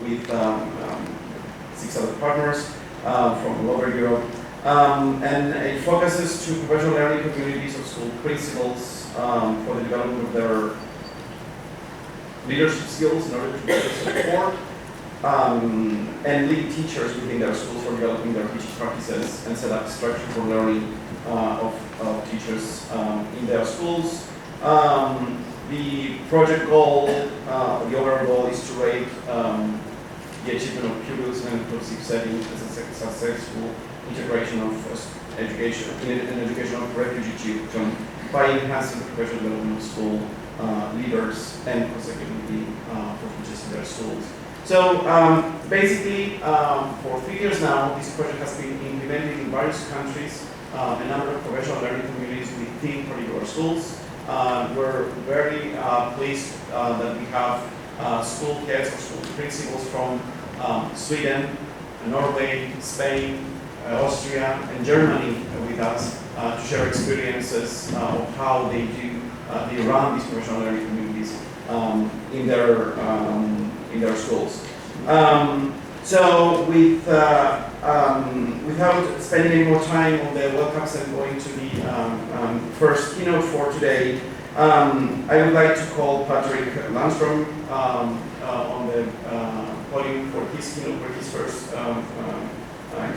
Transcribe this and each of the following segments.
with 6 other partners from all over Europe. And it focuses to professional learning communities of school principals for the development of their leadership skills in order to better support and lead teachers within their schools for developing their teaching practices and set up structure for learning of teachers in their schools. The project goal, the overall goal is to rate the achievement of pupils in an inclusive setting as a successful integration of education in education of refugee children by enhancing the professional development of school leaders and consequently for teachers in their schools. So basically, for 3 years now, this project has been implemented in various countries, a number of professional learning communities within particular schools. We're very pleased that we have school heads or school principals from Sweden, Norway, Spain, Austria, and Germany with us to share experiences of how they run these professional learning communities in their schools. So without spending any more time on the welcomes and going to the first keynote for today, I would like to call Patrick Landström on the podium for his keynote, for his first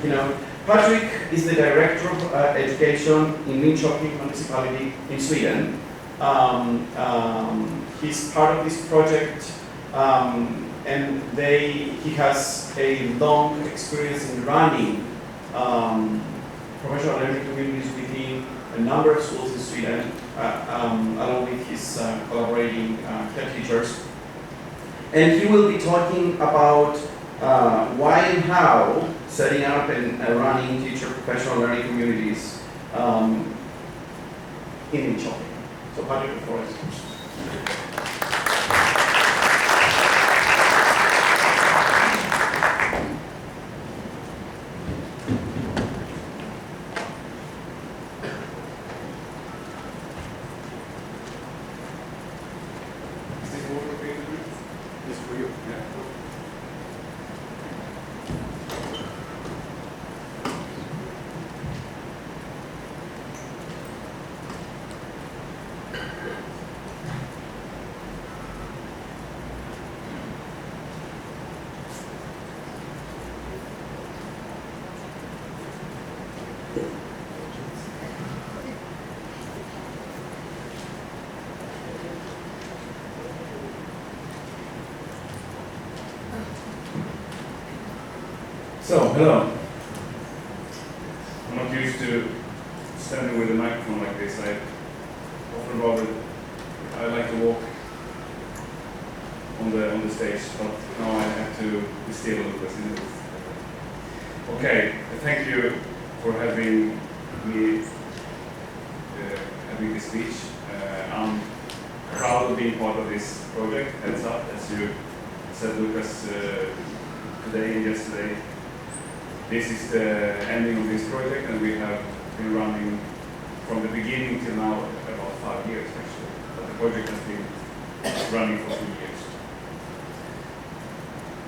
keynote. Patrick is the Director of Education in Linköping Municipality in Sweden. He's part of this project and he has a long experience in running professional learning communities within a number of schools in Sweden, along with his collaborating head teachers. And he will be talking about why and how setting up and running teacher professional learning communities in Linköping. So Patrick, the floor is yours. So, hello. I'm not used to standing with a microphone like this. I like to walk on the stage, but now I have to be still a little bit. Okay, thank you for having me having this speech. I'm proud of being part of this project, HeadsUP, as you said, Lucas, today and yesterday. This is the ending of this project, and we have been running from the beginning till now about 5 years actually. But the project has been running for 2 years.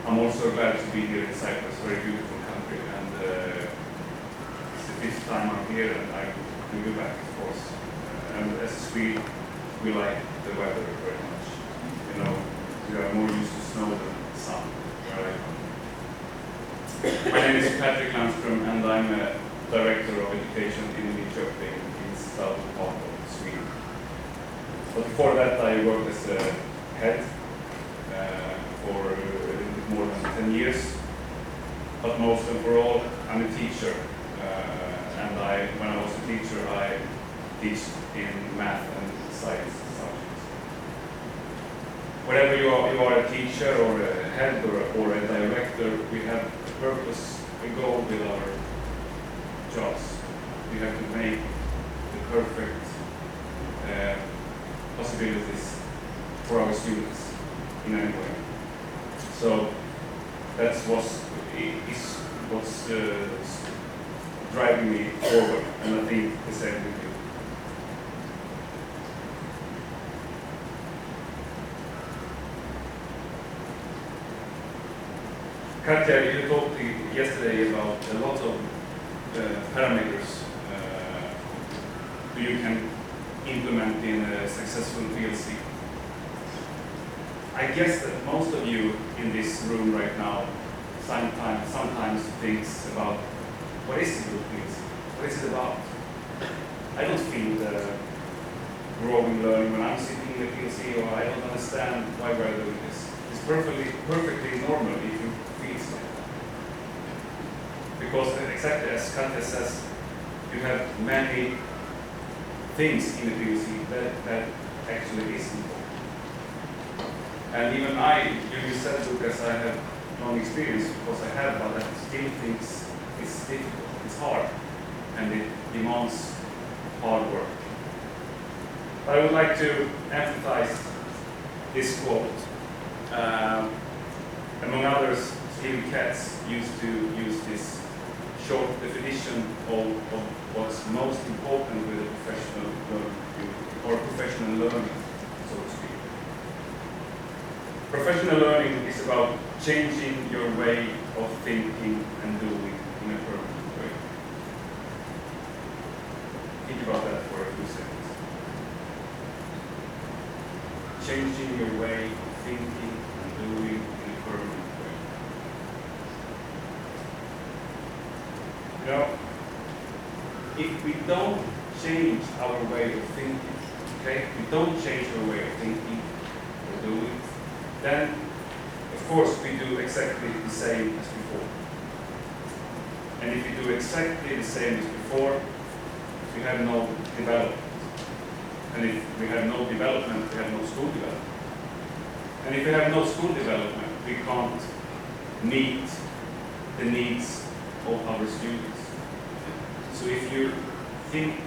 I'm also glad to be here in Cyprus, a very beautiful country, and it's the 5th time I'm here, and I will be back, of course. And as a Swede, we like the weather very much. You know, we are more used to snow than sun where I come. My name is Patrick Landström, and I'm a Director of Education in Linköping in southern part of Sweden. But before that, I worked as a head for a little bit more than 10 years. But most overall, I'm a teacher, and when I was a teacher, I teach in math and science subjects. Wherever you are a teacher or a head or a director, we have a purpose, a goal with our jobs. We have to make the perfect possibilities for our students in any way. So that's what's driving me forward, and I think the same with you. Katja, you talked yesterday about a lot of parameters you can implement in a successful PLC. I guess that most of you in this room right now sometimes thinks about what is a good PLC? What is it about? I don't feel the growing learning when I'm sitting in the PLC, or I don't understand why we're doing this. It's perfectly normal if you feel like that. Because exactly as Katja says, you have many things in the PLC that actually is important. And even you said, Lucas, I have long experience, because I have, but I still think it's difficult, it's hard, and it demands hard work. But I would like to emphasize this quote. Among others, Stephen Katz used to use this short definition of what's most important with a professional learning, or professional learning, so to speak. Professional learning is about changing your way of thinking and doing in a permanent way. Think about that for a few seconds. Changing your way of thinking and doing in a permanent way. You know, if we don't change our way of thinking, okay, we don't change our way of thinking or doing, then of course we do exactly the same as before. And if you do exactly the same as before, we have no development. And if we have no development, we have no school development. And if we have no school development, we can't meet the needs of our students. So if you think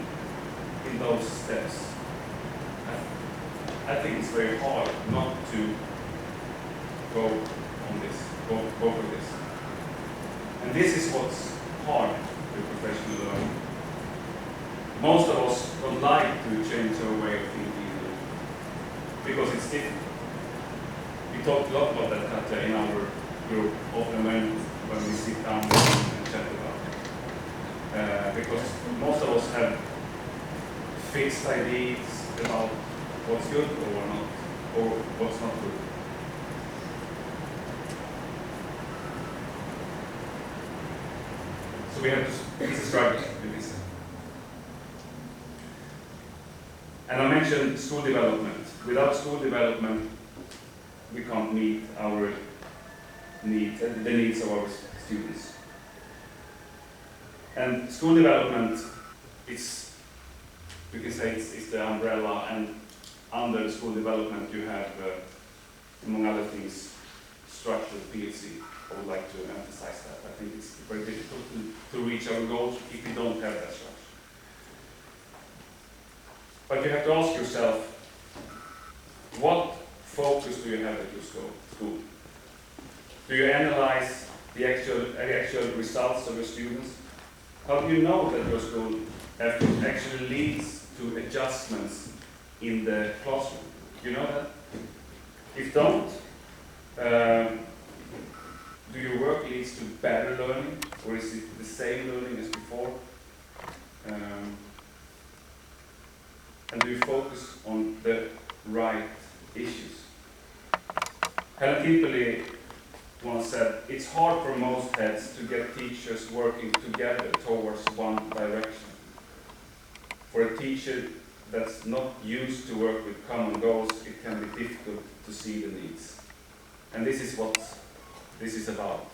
in those steps, I think it's very hard not to go on this, go for this. And this is what's hard with professional learning. Most of us don't like to change our way of thinking because it's difficult. We talked a lot about that, Katja, in our group, often when we sit down and chat about it. Because most of us have fixed ideas about what's good or not, or what's not good. So we have to struggle with this. And I mentioned school development. Without school development, we can't meet our needs, the needs of our students. And school development, we can say it's the umbrella, and under school development you have, among other things, structured PLC. I would like to emphasize that. I think it's very difficult to reach our goals if we don't have that structure. But you have to ask yourself, what focus do you have at your school? Do you analyze the actual results of your students? How do you know that your school actually leads to adjustments in the classroom? Do you know that? If don't, do your work leads to better learning, or is it the same learning as before? And do you focus on the right issues? Helen Kimberly once said, it's hard for most heads to get teachers working together towards one direction. For a teacher that's not used to work with common goals, it can be difficult to see the needs. And this is what this is about.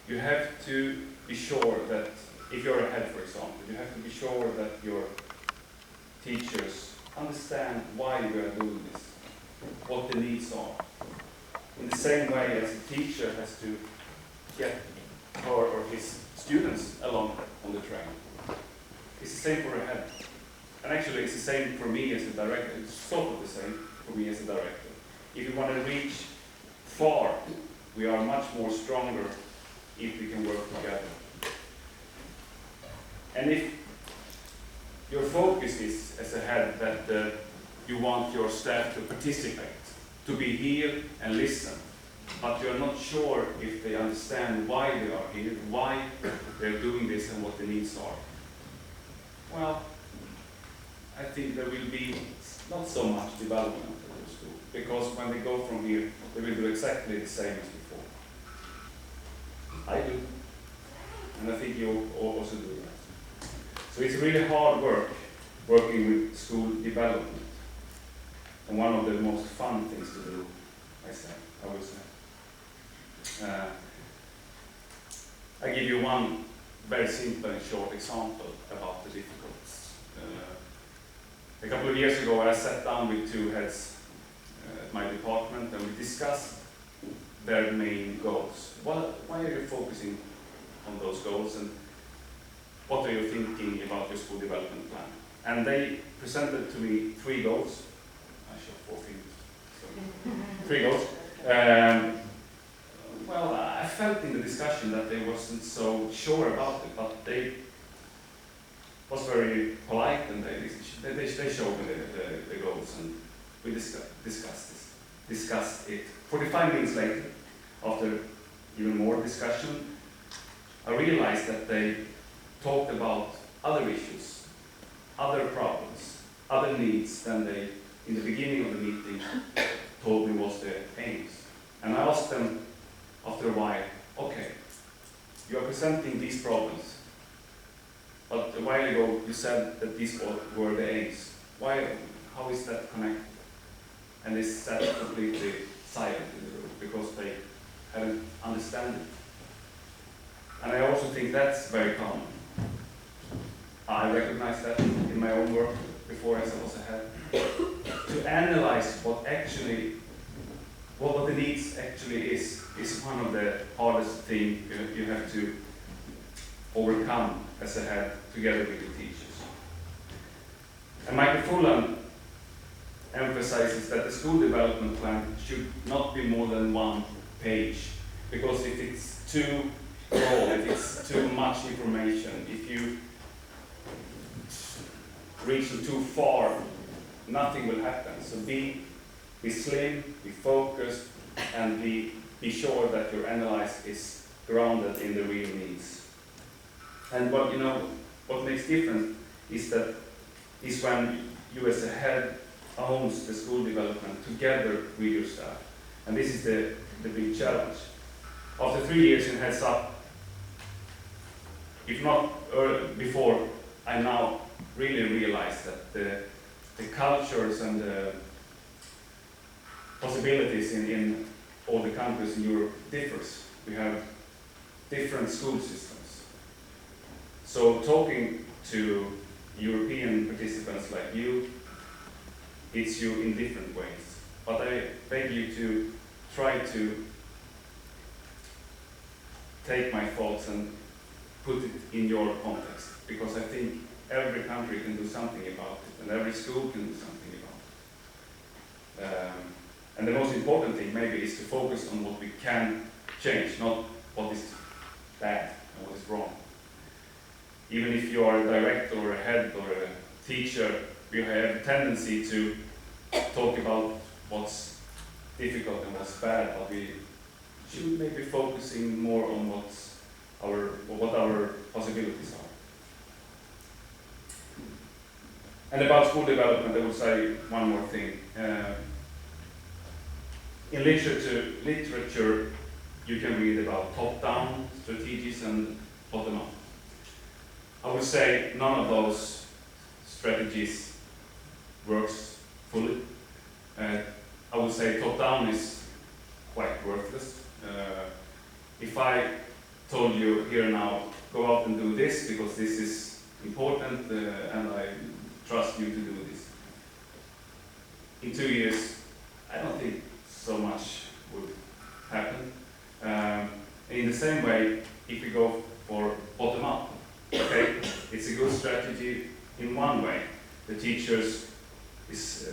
You have to be sure that, if you're a head, for example, you have to be sure that your teachers understand why we are doing this, what the needs are. In the same way as a teacher has to get her or his students along on the train. It's the same for a head. And actually it's the same for me as a director. It's sort of the same for me as a director. If you want to reach far, we are much more stronger if we can work together. And if your focus is, as a head, that you want your staff to participate, to be here and listen, but you're not sure if they understand why they are here, why they're doing this and what the needs are. Well, I think there will be not so much development at the school, because when they go from here, they will do exactly the same as before. I do, and I think you also do that. So it's really hard work working with school development, and one of the most fun things to do, I would say. I give you one very simple and short example about the difficulties. A couple of years ago, I sat down with two heads at my department, and we discussed their main goals. Why are you focusing on those goals, and what are you thinking about your school development plan? And they presented to me 3 goals. I show 4 fingers. So 3 goals. Well, I felt in the discussion that they wasn't so sure about it, but they was very polite, and they showed me the goals, and we discussed it. 45 minutes later, after even more discussion, I realized that they talked about other issues, other problems, other needs than they, in the beginning of the meeting, told me was their aims. And I asked them after a while, okay, you are presenting these problems, but a while ago you said that these were the aims. How is that connected? And they sat completely silent in the room because they hadn't understood it. And I also think that's very common. I recognize that in my own work before as I was ahead. To analyze what the needs actually is one of the hardest things you have to overcome as a head together with the teachers. And Michael Fulham emphasizes that the school development plan should not be more than 1 page, because if it's too broad, if it's too much information, if you reach too far, nothing will happen. So be slim, be focused, and be sure that your analysis is grounded in the real needs. And what makes difference is when you as a head owns the school development together with your staff. And this is the big challenge. After 3 years in HeadsUP, if not before, I now really realize that the cultures and the possibilities in all the countries in Europe differs. We have different school systems. So talking to European participants like you, hits you in different ways. But I beg you to try to take my thoughts and put it in your context, because I think every country can do something about it, and every school can do something about it. And the most important thing maybe is to focus on what we can change, not what is bad and what is wrong. Even if you are a director or a head or a teacher, we have a tendency to talk about what's difficult and what's bad, but we should maybe focusing more on what our possibilities are. And about school development, I would say one more thing. In literature, you can read about top-down strategies and bottom-up. I would say none of those strategies works fully. I would say top-down is quite worthless. If I told you here now, go out and do this because this is important and I trust you to do this. In 2 years, I don't think so much would happen. In the same way, if we go for bottom-up, okay, it's a good strategy in one way. The teachers is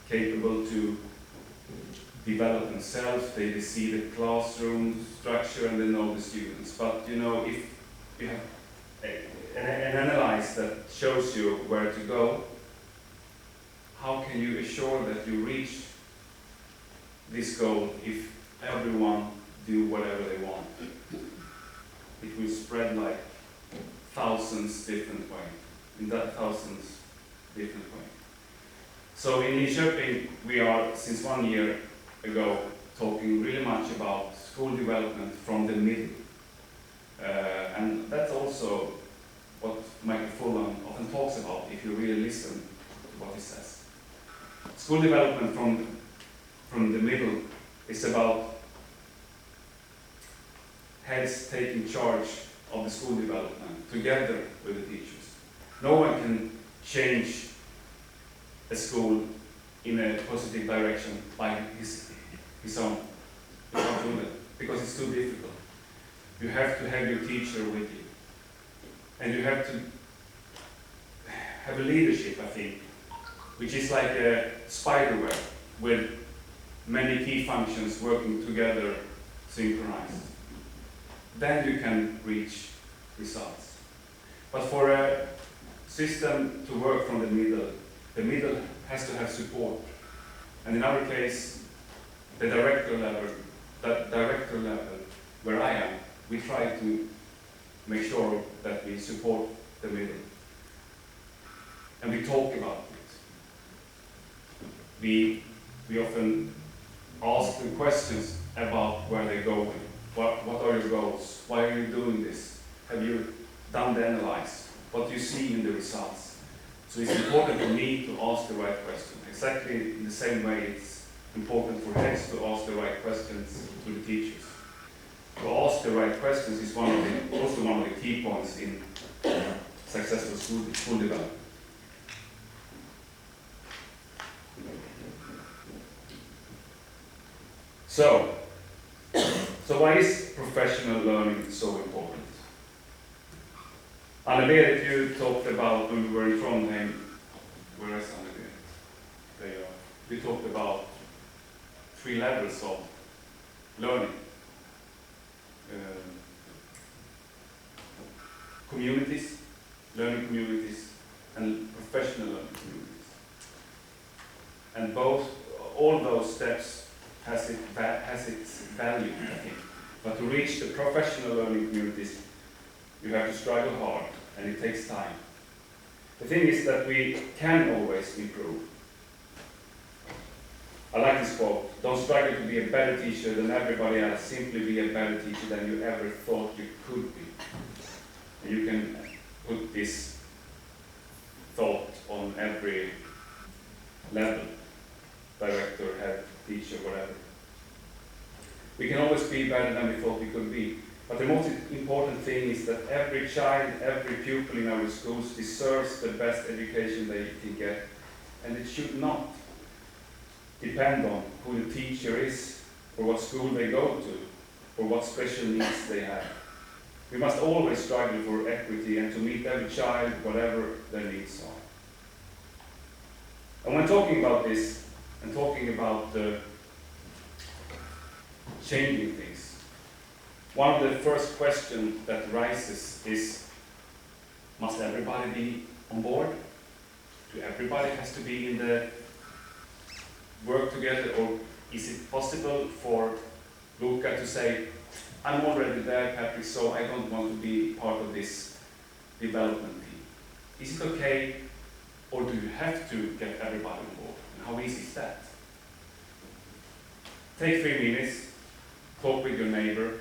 capable to develop themselves, they see the classroom structure and they know the students. But if you have an analysis that shows you where to go, how can you assure that you reach this goal if everyone do whatever they want. It will spread like thousands different ways, in that thousands different ways. So in HeadsUP, we are, since 1 year ago, talking really much about school development from the middle. And that's also what Michael Fulham often talks about if you really listen to what he says. School development from the middle is about heads taking charge of the school development together with the teachers. No one can change a school in a positive direction by his own. You can't do that because it's too difficult. You have to have your teacher with you. And you have to have a leadership, I think, which is like a spider web with many key functions working together synchronized. Then you can reach results. But for a system to work from the middle has to have support. And in our case, the director level where I am, we try to make sure that we support the middle. And we talk about it. We often ask them questions about where they're going. What are your goals? Why are you doing this? Have you done the analysis? What do you see in the results? So it's important for me to ask the right question. Exactly in the same way it's important for heads to ask the right questions to the teachers. To ask the right questions is also one of the key points in successful school development. So why is professional learning so important? Anne-Berit, you talked about when we were in Trondheim. Where is Anne-Berit? There you are. We talked about 3 levels of learning. Communities, learning communities, and professional learning communities. And all those steps has its value, I think. But to reach the professional learning communities, you have to struggle hard, and it takes time. The thing is that we can always improve. I like this quote: don't struggle to be a better teacher than everybody else, simply be a better teacher than you ever thought you could be. And you can put this thought on every level, director, head, teacher, whatever. We can always be better than we thought we could be. But the most important thing is that every child, every pupil in our schools deserves the best education they can get. And it should not depend on who the teacher is, or what school they go to, or what special needs they have. We must always strive for equity and to meet every child, whatever their needs are. And when talking about this, and talking about changing things, one of the first questions that rises is, must everybody be on board? Do everybody has to be in the work together, or is it possible for Luca to say, I'm already there, Patrick, so I don't want to be part of this development team? Is it okay, or do you have to get everybody on board? And how easy is that? Take 3 minutes, talk with your neighbor.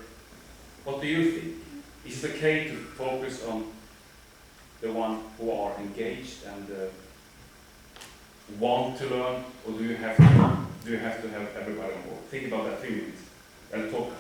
What do you think? Is it okay to focus on the one who are engaged and want to learn, or do you have to have everybody on board? Think about that 3 minutes and talk about it.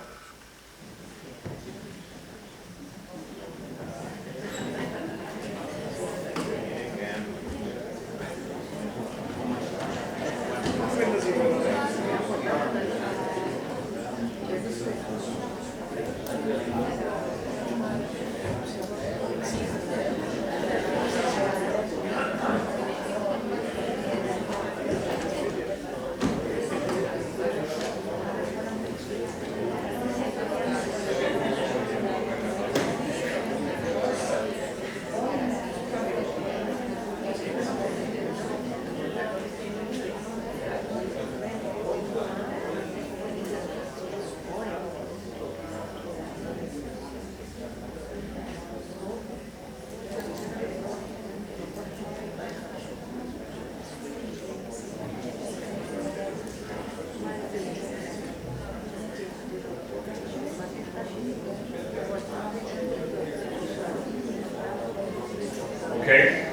Okay?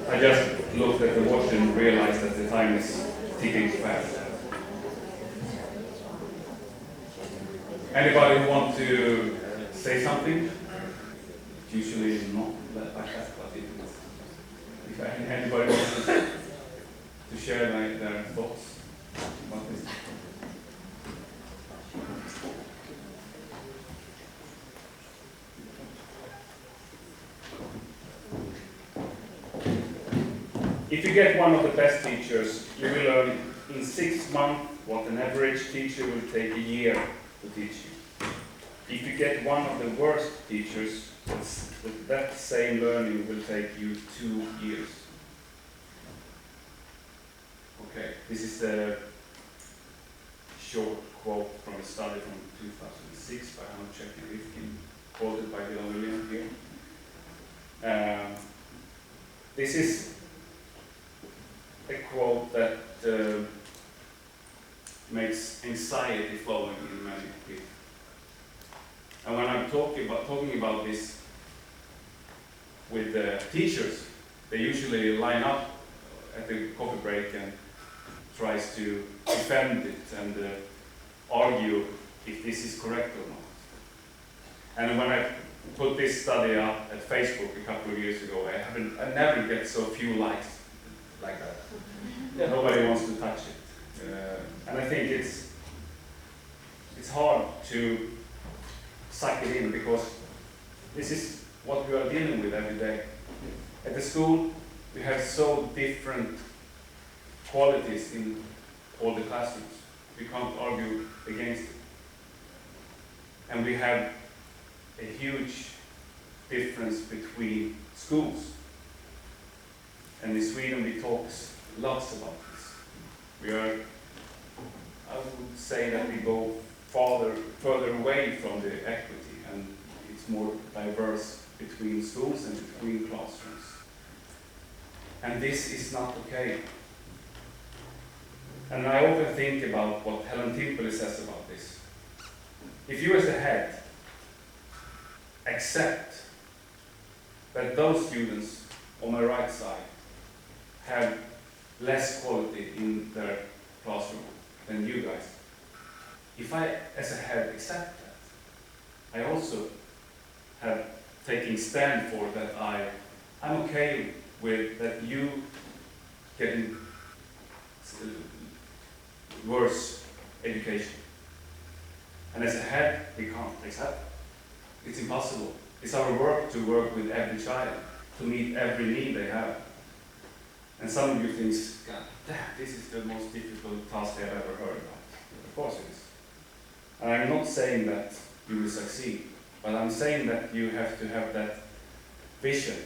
I just looked at the watch and realized that the time is ticking fast. Anybody who want to say something? Usually not like that, but if anybody wants to share their thoughts about this. If you get one of the best teachers, you will learn in 6 months what an average teacher will take a year to teach you. If you get one of the worst teachers, with that same learning will take you 2 years. Okay, this is a short quote from a study from 2006 by Hanchek and Rifkin, quoted by William here. This is a quote that makes anxiety flowing in many people. And when I'm talking about this with the teachers, they usually line up at the coffee break and tries to defend it and argue if this is correct or not. And when I put this study up at Facebook a couple of years ago, I never get so few likes like that. Yeah, nobody wants to touch it. And I think it's hard to suck it in, because this is what we are dealing with every day. At the school, we have so different qualities in all the classrooms. We can't argue against it. And we have a huge difference between schools. And in Sweden we talk lots about this. We are, I would say that we go further away from the equity, and it's more diverse between schools and between classrooms. And this is not okay. And I often think about what Helen Timpele says about this. If you as a head accept that those students on my right side have less quality in their classroom than you guys, if I as a head accept that, I also have taken stand for that I'm okay with that you getting worse education. And as a head, we can't accept it. It's impossible. It's our work to work with every child, to meet every need they have. And some of you think, God damn, this is the most difficult task I've ever heard about. Of course it is. And I'm not saying that you will succeed, but I'm saying that you have to have that vision,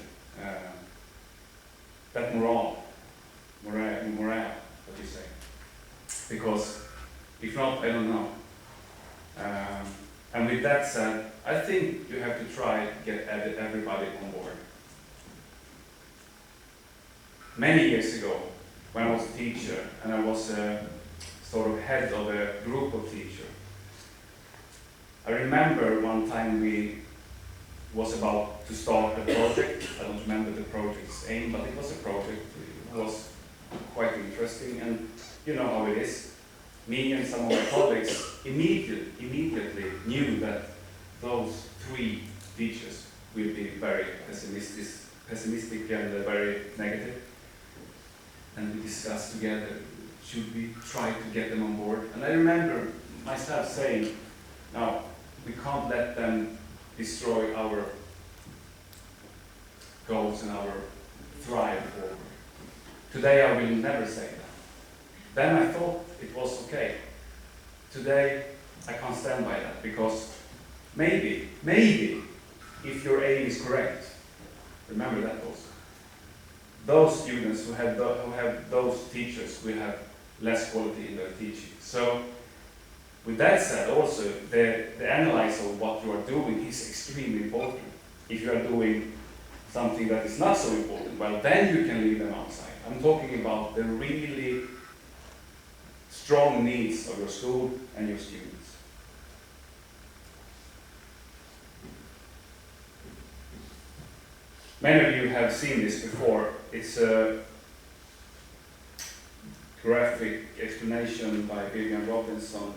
that morale, what you say. Because if not, I don't know. And with that said, I think you have to try to get everybody on board. Many years ago, when I was a teacher, and I was sort of head of a group of teachers, I remember one time we was about to start a project. I don't remember the project's aim, but it was a project. It was quite interesting, and you know how it is. Me and some of my colleagues immediately knew that those 3 teachers will be very pessimistic and very negative. And we discussed together, should we try to get them on board? And I remember myself saying, no, we can't let them destroy our goals and our thrive forward. Today I will never say that. Then I thought it was okay. Today I can't stand by that, because maybe, if your aim is correct, remember that also. Those students who have those teachers will have less quality in their teaching. So, with that said, also the analysis of what you are doing is extremely important. If you are doing something that is not so important, well, then you can leave them outside. I'm talking about the really strong needs of your school and your students. Many of you have seen this before. It's a graphic explanation by Vivian Robinson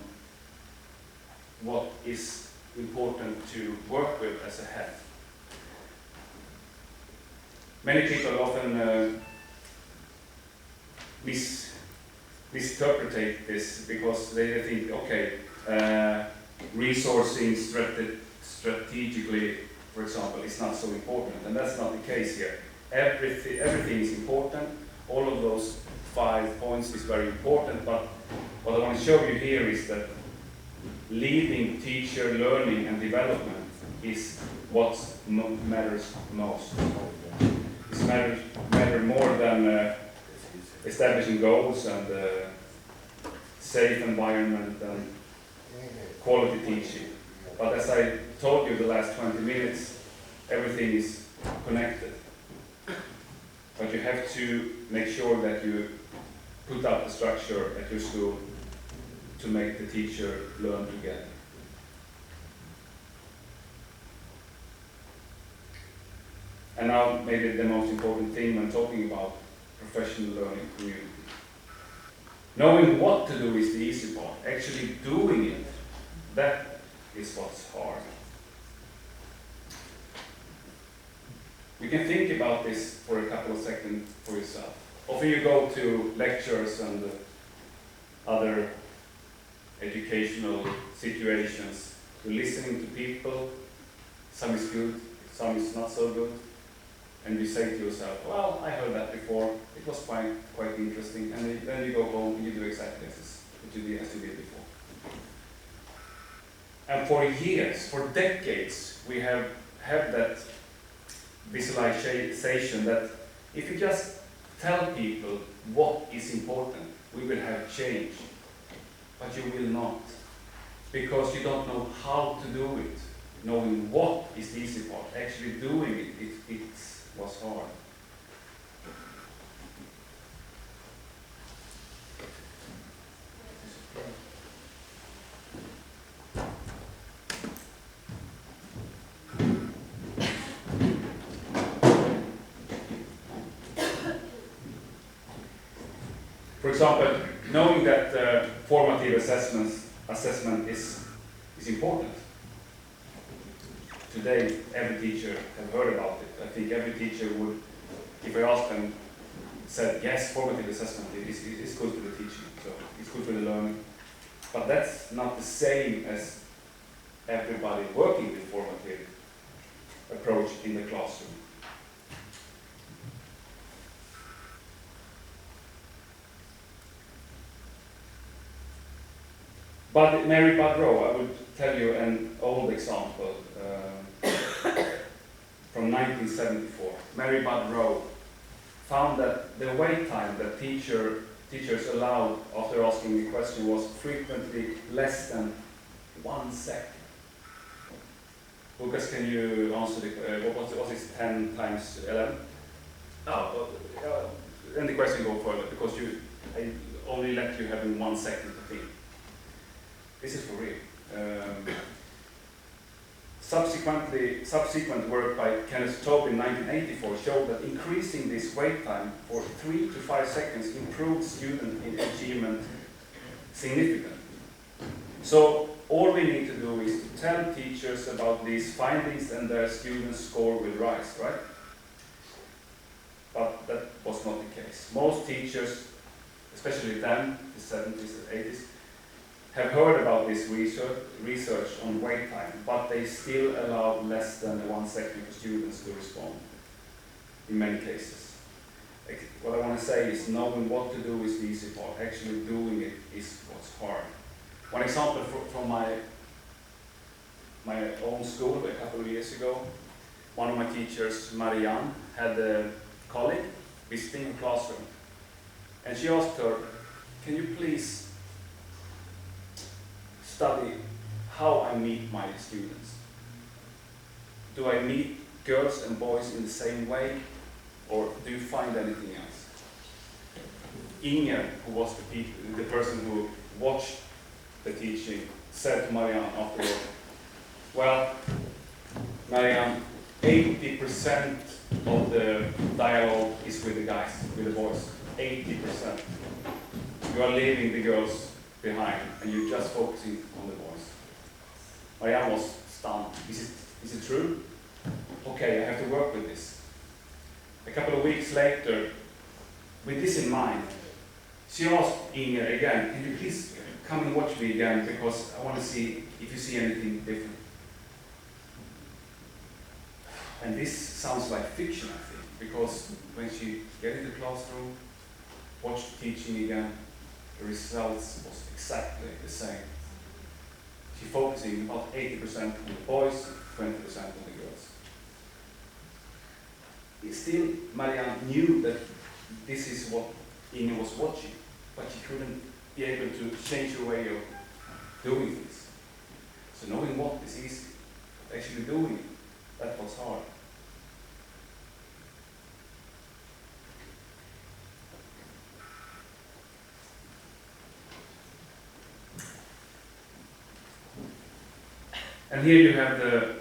what is important to work with as a head. Many people often misinterpret this because they think, okay, resourcing strategically, for example, is not so important, and that's not the case here. Everything is important. All of those 5 points is very important, but what I want to show you here is that leading teacher learning and development is what matters most. It matters more than establishing goals and safe environment and quality teaching. But as I told you the last 20 minutes, everything is connected. But you have to make sure that you put up the structure at your school to make the teacher learn together. And now maybe the most important thing when talking about professional learning community. Knowing what to do is the easy part. Actually doing it, that is what's hard. You can think about this for a couple of seconds for yourself. Often you go to lectures and other educational situations. You're listening to people. Some is good, some is not so good. And you say to yourself, well, I heard that before. It was quite interesting. And then you go home and you do exactly as you did before. And for years, for decades, we have had that visualization that if you just tell people what is important, we will have change. But you will not, because you don't know how to do it. Knowing what is the easy part, actually doing it was hard. For example, knowing that formative assessment is important. Today, every teacher has heard about it. I think every teacher would, if I asked them, said, yes, formative assessment is good for the teaching, so it's good for the learning. But that's not the same as everybody working with formative approach in the classroom. But Mary Budrow, I would tell you an old example from 1974. Mary Budrow found that the wait time that teachers allowed after asking the question was frequently less than 1 second. Lucas, can you answer what was it, 10 times 11? And the question go further, because I only let you have in 1 second to think. This is for real. Subsequent work by Kenneth Tobe in 1984 showed that increasing this wait time for 3 to 5 seconds improved student achievement significantly. So all we need to do is to tell teachers about these findings and their students' score will rise, right? But that was not the case. Most teachers, especially then, the 70s and 80s, have heard about this research on wait time, but they still allow less than 1 second for students to respond in many cases. What I want to say is knowing what to do is the easy part. Actually doing it is what's hard. One example from my own school a couple of years ago, one of my teachers, Marianne, had a colleague visiting her classroom. And she asked her, can you please study how I meet my students? Do I meet girls and boys in the same way, or do you find anything else? Inger, who was the person who watched the teaching, said to Marianne afterward, well, Marianne, 80% of the dialogue is with the guys, with the boys. 80%. You are leaving the girls behind and you're just focusing on the boys. Marianne was stunned. Is it true? Okay, I have to work with this. A couple of weeks later, with this in mind, she asked Inger again, can you please come and watch me again because I want to see if you see anything different. And this sounds like fiction, I think, because when she get in the classroom, watched teaching again, the results was exactly the same. She focusing about 80% on the boys, 20% on the girls. Still, Marianne knew that this is what Inger was watching, but she couldn't be able to change her way of doing things. So knowing what is easy, but actually doing it, that was hard. And here you have the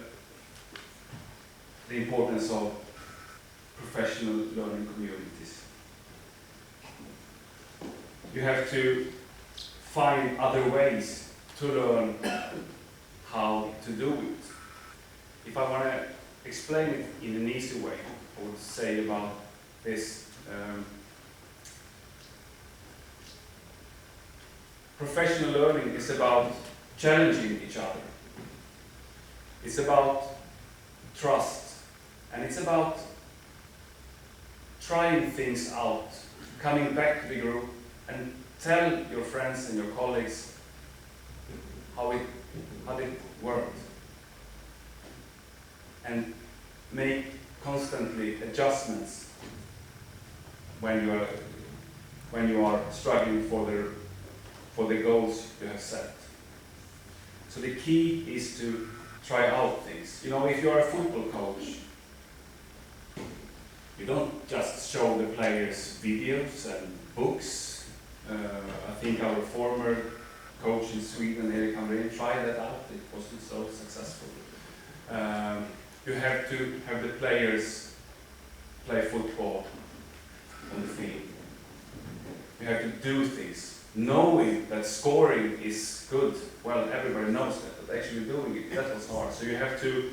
importance of professional learning communities. You have to find other ways to learn how to do it. If I want to explain it in an easy way, I would say about this. Professional learning is about challenging each other. It's about trust, and it's about trying things out, coming back to the group and tell your friends and your colleagues how it worked, and make constantly adjustments when you are struggling for the goals you have set. So the key is to try out things. You know, if you are a football coach, you don't just show the players videos and books. I think our former coach in Sweden, Erik Hamrén, tried that out. It wasn't so successful. You have to have the players play football on the field. You have to do things, knowing that scoring is good. Well, everybody knows that, but actually doing it, that was hard. So you have to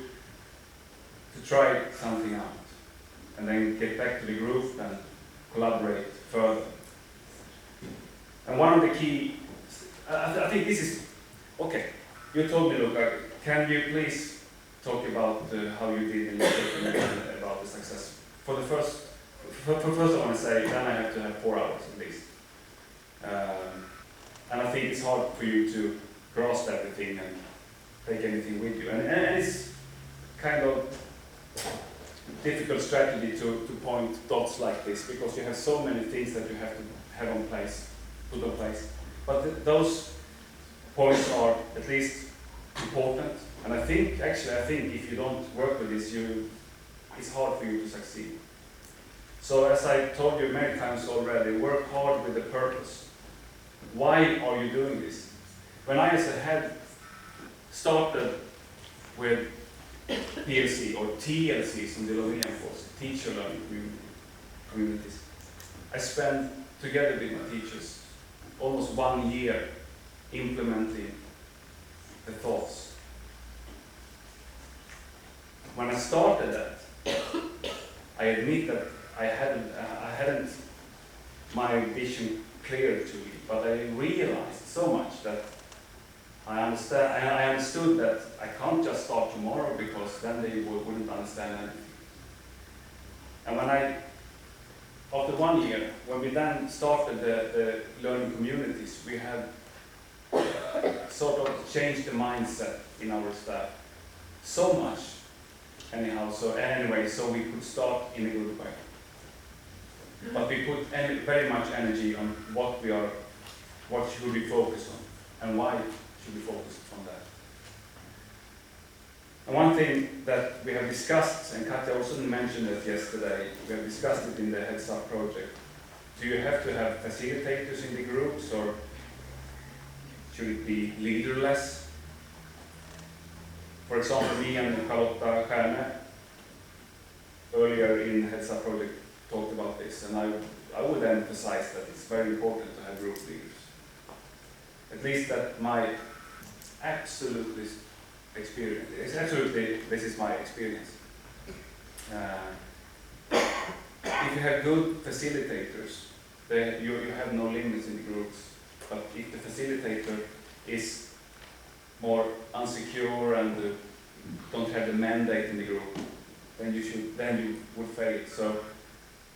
try something out, and then get back to the group and collaborate further. And one of the key, I think this is, okay, you told me, Luca, can you please talk about how you did in the about the success? First I want to say, then I have to have 4 hours at least. And I think it's hard for you to grasp everything and take anything with you. And it's kind of difficult strategy to point dots like this, because you have so many things that you have to have put on place. But those points are at least important. And I think if you don't work with this, it's hard for you to succeed. So as I told you many times already, work hard with a purpose. Why are you doing this? When I as a head started with PLC or TLCs in the Slovenian course, teacher learning communities, I spent together with my teachers almost 1 year implementing the thoughts. When I started that, I admit that I hadn't my vision clear to me, but I realized so much that I understood that I can't just start tomorrow, because then they wouldn't understand anything. And after 1 year, when we then started the learning communities, we had sort of changed the mindset in our staff so much, anyhow. So we could start in a good way. But we put very much energy on what should we focus on, and why should we focus on that. And one thing that we have discussed, and Katja also mentioned it yesterday, we have discussed it in the HeadsUP project. Do you have to have facilitators in the groups, or should it be leaderless? For example, me and Charlotta Stjärne, earlier in HeadsUP project talked about this, and I would emphasize that it's very important to have group leaders. At least that my absolutely experience. This is my experience. If you have good facilitators, you have no limits in the groups. But if the facilitator is more insecure and don't have the mandate in the group, then you would fail. So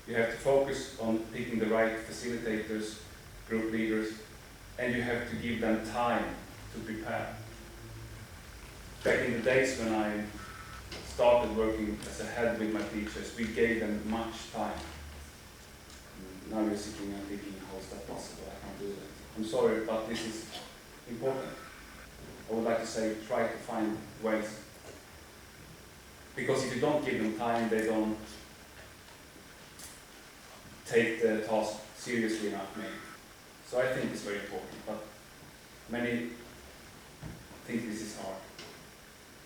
you have to focus on picking the right facilitators, group leaders, and you have to give them time to prepare. Back in the days when I started working as a head with my teachers, we gave them much time. Now you're sitting and thinking, how is that possible? I can't do that. I'm sorry, but this is important. I would like to say, try to find ways. Because if you don't give them time, they don't take the task seriously enough, maybe. So I think it's very important, but many think this is hard.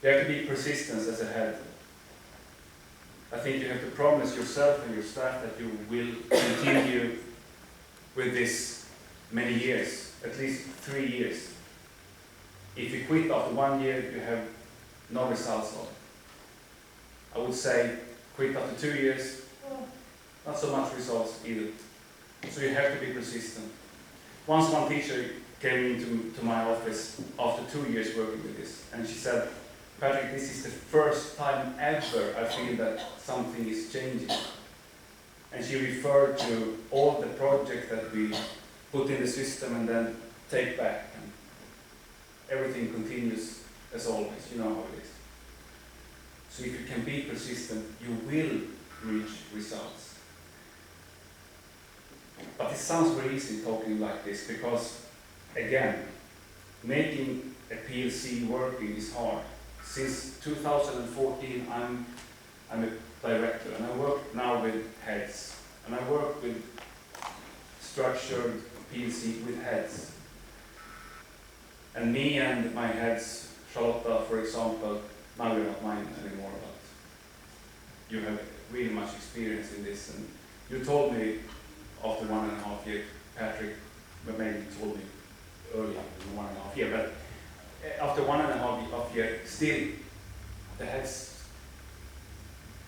You have to be persistent as a head. I think you have to promise yourself and your staff that you will continue with this many years, at least 3 years. If you quit after 1 year, you have no results of it. I would say quit after 2 years, not so much results either. So you have to be persistent. Once one teacher came into my office after 2 years working with this, and she said, Patrick, this is the first time ever I feel that something is changing. And she referred to all the projects that we put in the system and then take back. And everything continues as always, you know how it is. So if you can be persistent, you will reach results. But it sounds very easy talking like this because, again, making a PLC working is hard. Since 2014, I'm a director, and I work now with heads, and I work with structured PLC with heads. And me and my heads, Charlotta, for example, now you're not mine anymore, but you have really much experience in this. And you told me after 1.5 years, Patrick, but maybe you told me earlier than 1.5 years, but after 1.5 years, still, the heads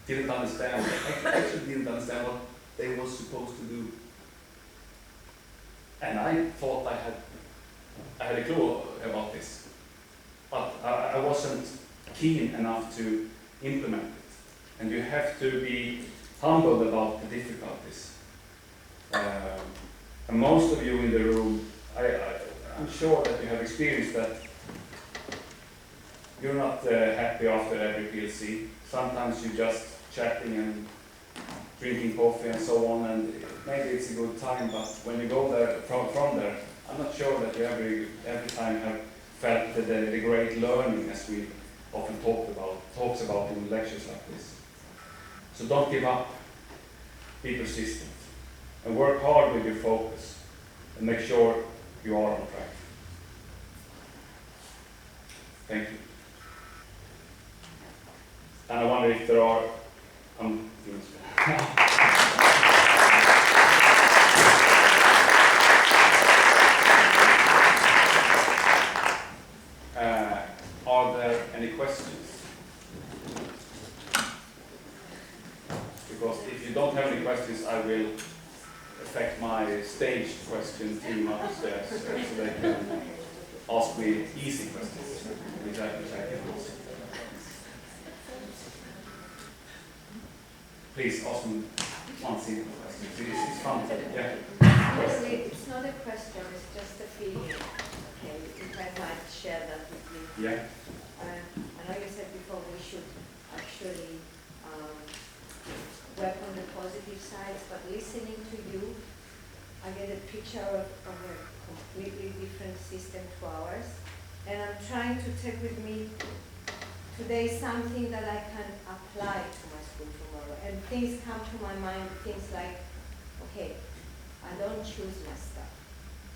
didn't understand, actually didn't understand what they were supposed to do. And I thought I had a clue about this, but I wasn't keen enough to implement it. And you have to be humble about the difficulties. And most of you in the room, I'm sure that you have experienced that you're not happy after every PLC. Sometimes you're just chatting and drinking coffee and so on, and maybe it's a good time, but when you go there from there, I'm not sure that you every time have felt the great learning as we often talks about in lectures like this. So don't give up, be persistent, and work hard with your focus, and make sure you are on track. Thank you. And I wonder if there are, are there any questions? Because if you don't have any questions, I will affect my staged question team upstairs so they can ask me easy questions, which I can answer. Please ask me one simple question. It's fun. Yeah. Honestly, it's not a question, it's just a feeling. Okay, if I might share that with you. Yeah. I know you said before we should actually work on the positive sides, but listening to you, I get a picture of a completely different system to ours. And I'm trying to take with me today something that I can apply to my school tomorrow. And things come to my mind, things like, okay, I don't choose my stuff.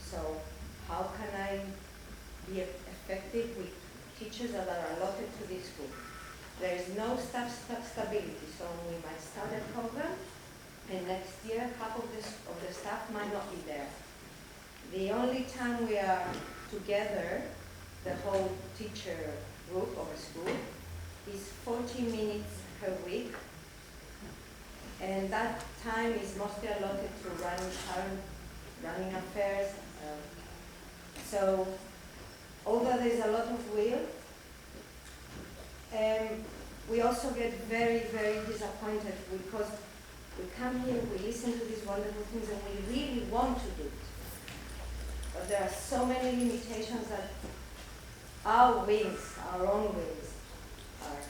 So how can I be effective with teachers that are allotted to this group? there is no staff stability, so we might start a program, and next year half of the staff might not be there. The only time we are together, the whole teacher group of a school, is 40 minutes per week, and that time is mostly allotted to running affairs. So, although there's a lot of will, we also get very, very disappointed because we come here, we listen to these wonderful things, and we really want to do it. But there are so many limitations that our wings, our own wings, are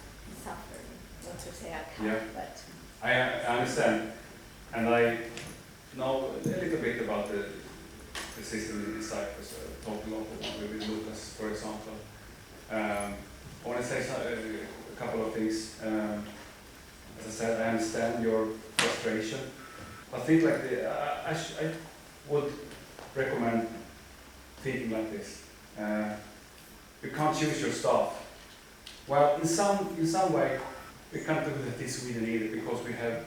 suffering. Not to say I can't, Yeah. but I understand, and I know a little bit about the system in Cyprus, talked a lot about with Lucas, for example. I want to say a couple of things. As I said, I understand your frustration. I think like I would recommend thinking like this. You can't choose your staff. Well, in some way, we can't do that in Sweden either because we have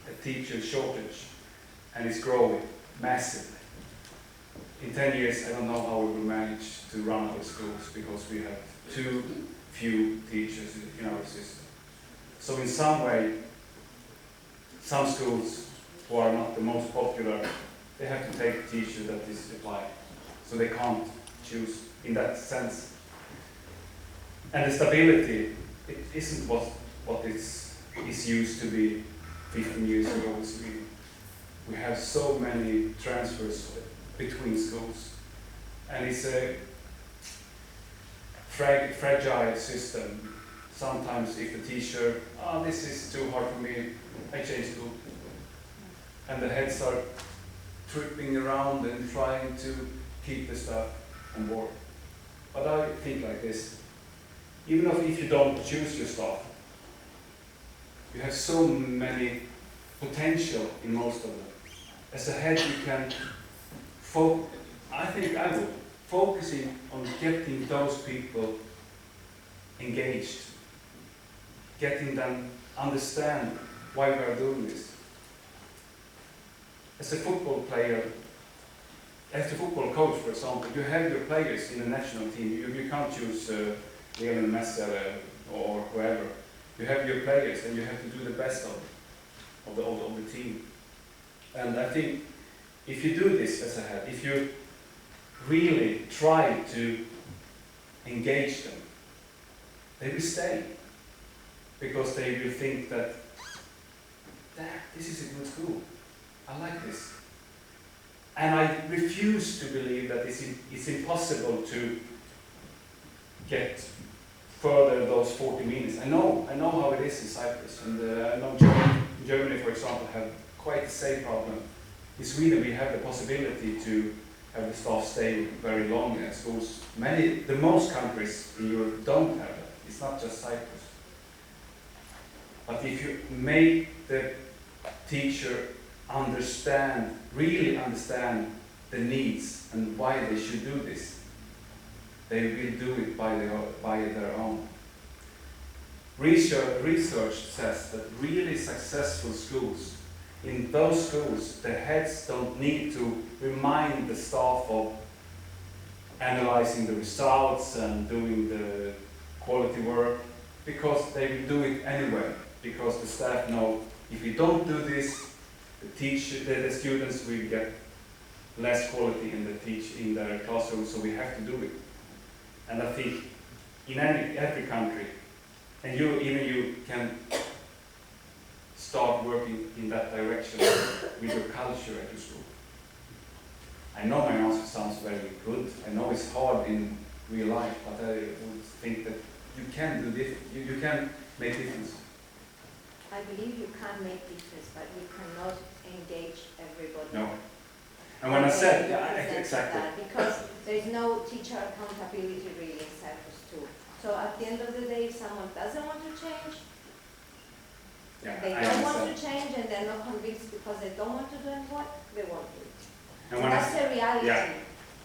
a teacher shortage and it's growing massively. In 10 years, I don't know how we will manage to run our schools because we have too few teachers in our system. So in some way, some schools who are not the most popular, they have to take a teacher that is applied. So they can't choose in that sense. And the stability, it isn't what is used to be 15 years ago in Sweden. We have so many transfers between schools. And it's a fragile system. Sometimes if the teacher, this is too hard for me, I change school. And the heads are tripping around and trying to keep the staff on board. But I think like this, even if you don't choose your staff, you have so many potential in most of them. As a head, you can I think I would, focusing on getting those people engaged, getting them understand why we are doing this. As a football player, as a football coach, for example, you have your players in the national team. You can't choose Lionel Messi or whoever. You have your players, and you have to do the best of the team. And I think if you do this as a head, if you really try to engage them, they will stay because they will think that this is a good school. I like this. And I refuse to believe that it's impossible to get further those 40 minutes. I know how it is in Cyprus, and I know Germany, for example, have quite the same problem. In Sweden, we have the possibility to have the staff stay very long at schools. The most countries in Europe don't have that. It's not just Cyprus. But if you make the teacher really understand the needs and why they should do this, they will do it by their own. Research says that really successful schools, in those schools, the heads don't need to remind the staff of analyzing the results and doing the quality work, because they will do it anyway, because the staff know if we don't do this, the students will get less quality in their classroom, so we have to do it. And I think in every country, and you can start working in that direction with your culture at your school. I know my answer sounds very good. I know it's hard in real life, but I would think that you can do this. You can make difference. I believe you can make difference, but you cannot engage everybody. No. And when I said, exactly. That, because there is no teacher accountability really in Cyprus too. So at the end of the day, if someone doesn't want to change, they don't want to change, and they're not convinced because they don't want to do what they won't do it. And that's the reality. Yeah.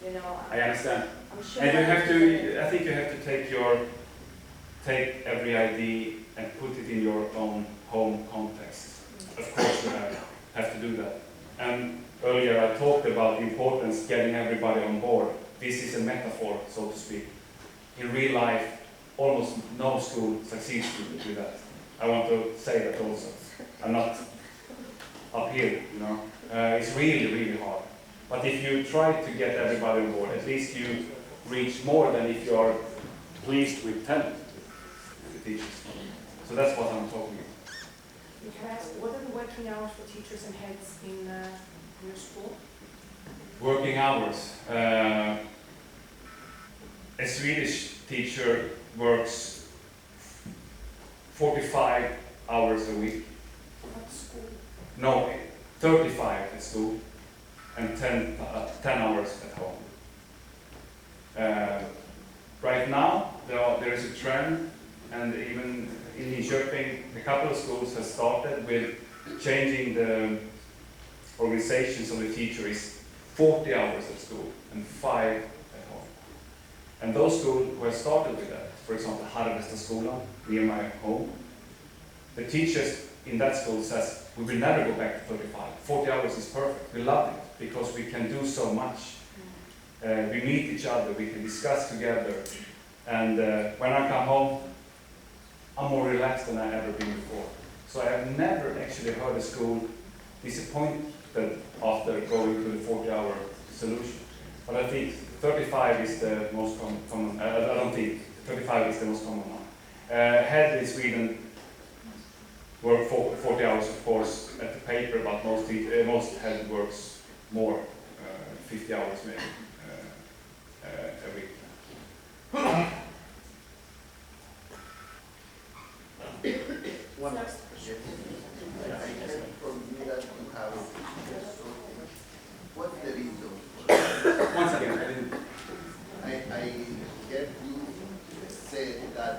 You know. I understand. I'm sure. And you have to. I think you have to take your take every idea and put it in your own home context. Of course you have to do that. And earlier I talked about the importance of getting everybody on board. This is a metaphor, so to speak. In real life, almost no school succeeds with that. I want to say that also. I'm not up here, you know. It's really, really hard. But if you try to get everybody on board, at least you reach more than if you are pleased with 10 teachers. So that's what I'm talking about. Can I ask, what are the working hours for teachers and heads in your school? Working hours. A Swedish teacher works 45 hours a week. At school? No, 35 at school and 10 hours at home. Right now, there is a trend, and even in HeadsUP, a couple of schools have started with changing the organizations of the teacher is 40 hours at school and 5 at home. And those schools who have started with that, for example, Harvestaskolan, near my home, the teachers in that school says, we will never go back to 35. 40 hours is perfect. We love it because we can do so much. We meet each other, we can discuss together. And when I come home, I'm more relaxed than I've ever been before. So I have never actually heard a school disappointed after going to the 40-hour solution. But I think 35 is the most common. I don't think 35 is the most common one. Head in Sweden work 40 hours, of course, at the paper, but most head works more, 50 hours maybe a week. One last question. I heard from you that you have so what's the reason for that? Once again, I didn't. I heard you say that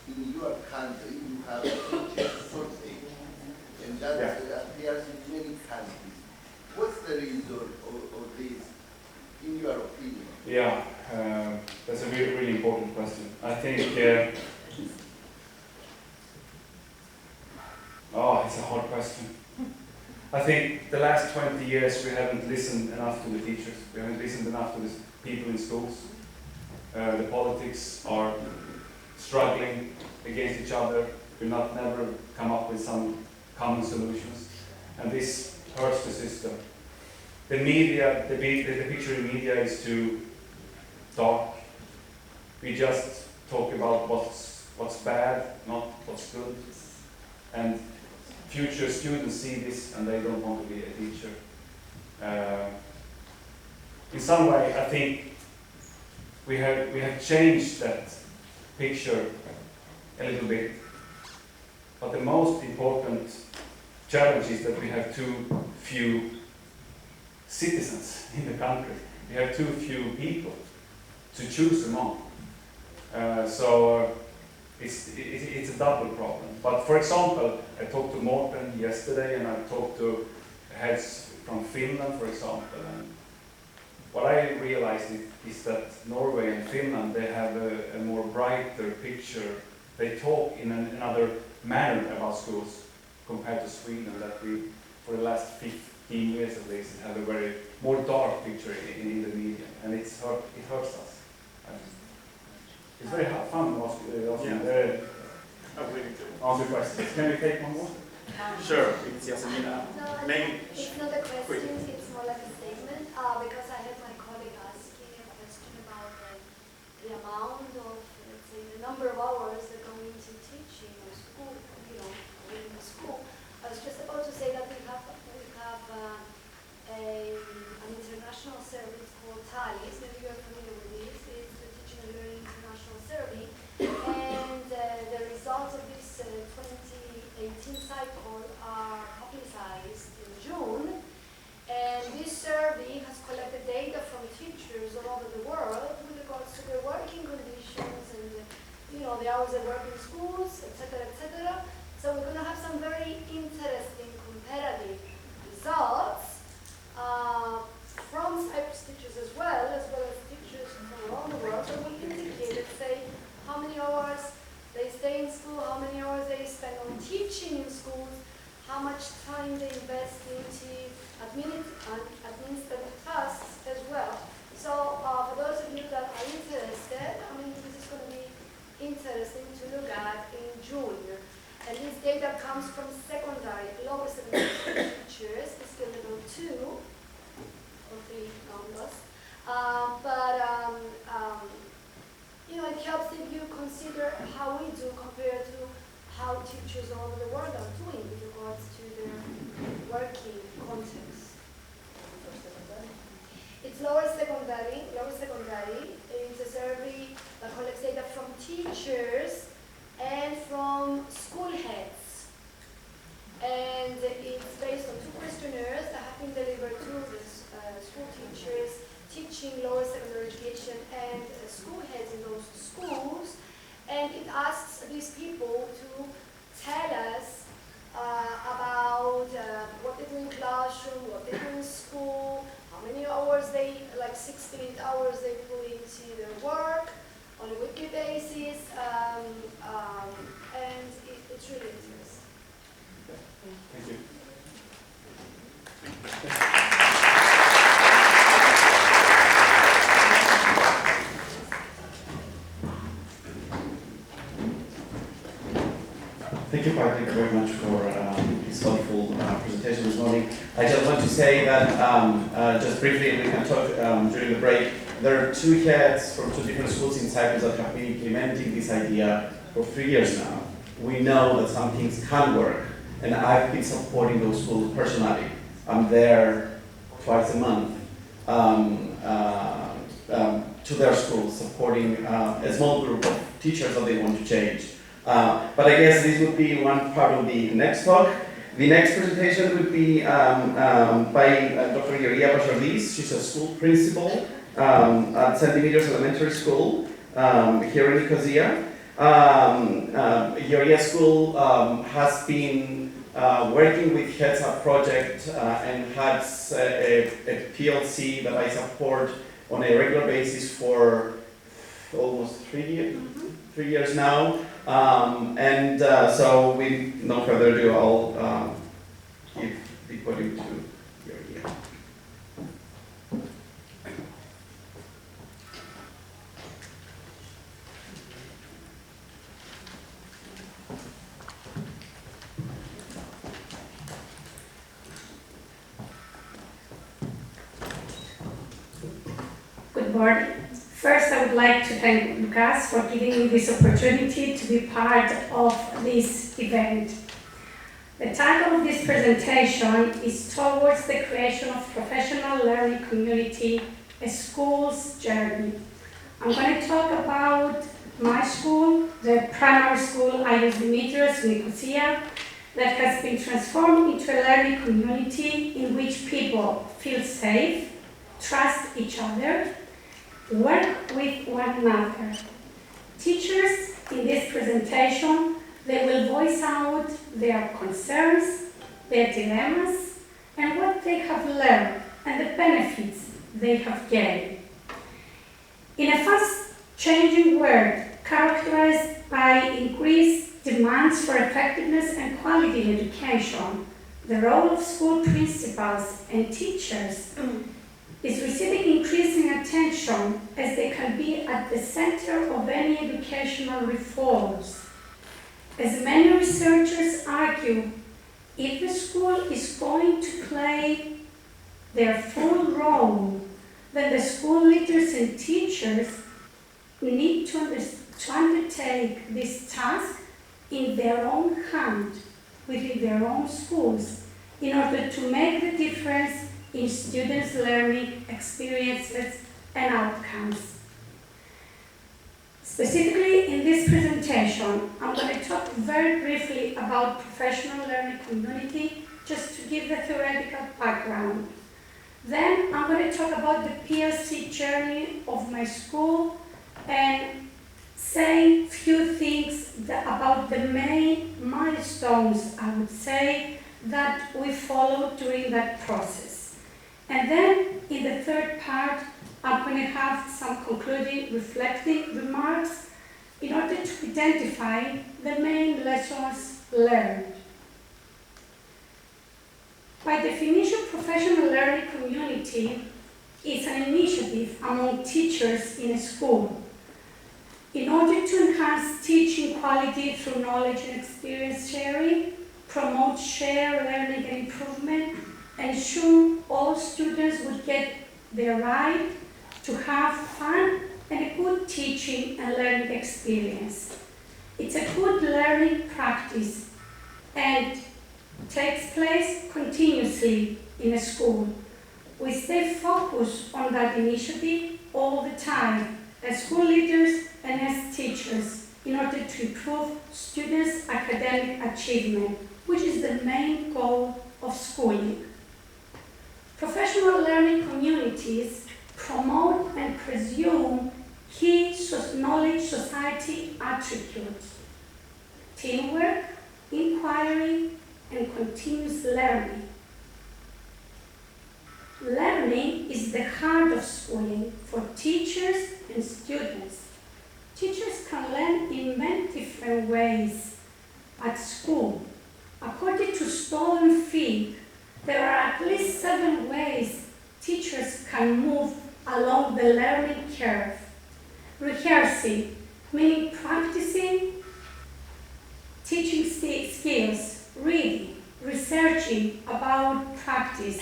in your country you have a teacher shortage, and that appears in many countries. What's the reason of this, in your opinion? Yeah, that's a really, really important question. I think, it's a hard question. I think the last 20 years we haven't listened enough to the teachers. We haven't listened enough to the people in schools. The politics are struggling against each other. We'll never come up with some common solutions. And this hurts the system. The media, the picture in media is too dark. We just talk about what's bad, not what's good. And future students see this and they don't want to be a teacher. In some way, I think we have changed that picture a little bit. But the most important challenge is that we have too few citizens in the country. We have too few people to choose among. So it's a double problem. But for example, I talked to Morten yesterday, and I talked to heads from Finland, for example. And what I realized is that Norway and Finland, they have a more brighter picture. They talk in another manner about schools compared to Sweden, that we, for the last 15 years at least, have a very more dark picture in the media, and it hurts us. It's very fun asking answer questions. Can we take one more? Sure, it's Yasmina. No, it's not a question, it's more like a statement, because I had my colleague asking a question about the amount of, let's say, the number of hours that go into teaching or school, in the school. I was just about to say that we have an international service called TALIS. Maybe you're familiar with this. It's the Teaching and Learning International Survey. And the results of this 2018 cycle are publicized in June. And this survey has collected data from teachers all over the world with regards to their working conditions and the hours they work in schools, etc., etc. So we're going to have some very interesting comparative results from Cyprus teachers as well as teachers from around the world. So we indicate, let's say, how many hours they how much time they invest into administrative tasks as well. So for those of you that are interested, I mean, this is going to be interesting to look at in June. And this data comes from secondary, lower secondary teachers, it's still level 2 or 3 numbers. You know, it helps if you consider how we do compared to how teachers all over the world are doing with regards to their working context. It's lower secondary. Lower secondary is a survey that collects data from teachers and from school heads. And it's based on 2 questionnaires that have been delivered to the school teachers teaching lower secondary education and school heads in those schools. And it asks these people to tell us about what they do in classroom, what they do in school, how many hours they, like 16 hours they put into their work on a weekly basis, and it's really interesting. Thank you. Thank you, Patrick, very much for this thoughtful presentation this morning. I just want to say that, just briefly, we can talk during the break. There are 2 heads from 2 different schools in Cyprus that have been implementing this idea for 3 years now. We know that some things can work, and I've been supporting those schools personally. I'm there twice a month to their schools, supporting a small group of teachers that they want to change. But I guess this would be one part of the next talk. The next presentation would be by Dr. Georgia Bashardis. She's a school principal at St. Dimitrios Elementary School here in Nicosia. Georgia's school has been working with HeadsUP project and has a PLC that I support on a regular basis for almost 3 years. 3 years now, so with no further ado, I'll give the podium to Georgia. Good morning. First, I would like to thank Lucas for giving me this opportunity to be part of this event. The title of this presentation is Towards the Creation of Professional Learning Community, a School's Journey. I'm going to talk about my school, the primary school HeadsUP Dimitrios in Nicosia, that has been transformed into a learning community in which people feel safe, trust each other, work with one another. Teachers in this presentation, they will voice out their concerns, their dilemmas, and what they have learned and the benefits they have gained. In a fast-changing world characterized by increased demands for effectiveness and quality in education, the role of school principals and teachers is receiving increasing attention as they can be at the center of any educational reforms. As many researchers argue, if the school is going to play their full role, then the school leaders and teachers need to undertake this task in their own hand, within their own schools, in order to make the difference in students' learning experiences and outcomes. Specifically in this presentation, I'm going to talk very briefly about professional learning community, just to give the theoretical background. Then I'm going to talk about the PLC journey of my school and say a few things about the main milestones, I would say, that we followed during that process. And then, in the third part, I'm going to have some concluding, reflecting remarks in order to identify the main lessons learned. By definition, professional learning community is an initiative among teachers in a school in order to enhance teaching quality through knowledge and experience sharing, promote shared learning and improvement, ensure all students would get their right to have fun and a good teaching and learning experience. It's a good learning practice and takes place continuously in a school. We stay focused on that initiative all the time as school leaders and as teachers in order to improve students' academic achievement, which is the main goal of schooling. Professional learning communities promote and presume key knowledge society attributes: teamwork, inquiry, and continuous learning. Learning is the heart of schooling for teachers and students. Teachers can learn in many different ways at school. According to Stolen Fee, there are at least 7 ways teachers can move along the learning curve. Rehearsing, meaning practicing teaching skills, reading, researching about practice,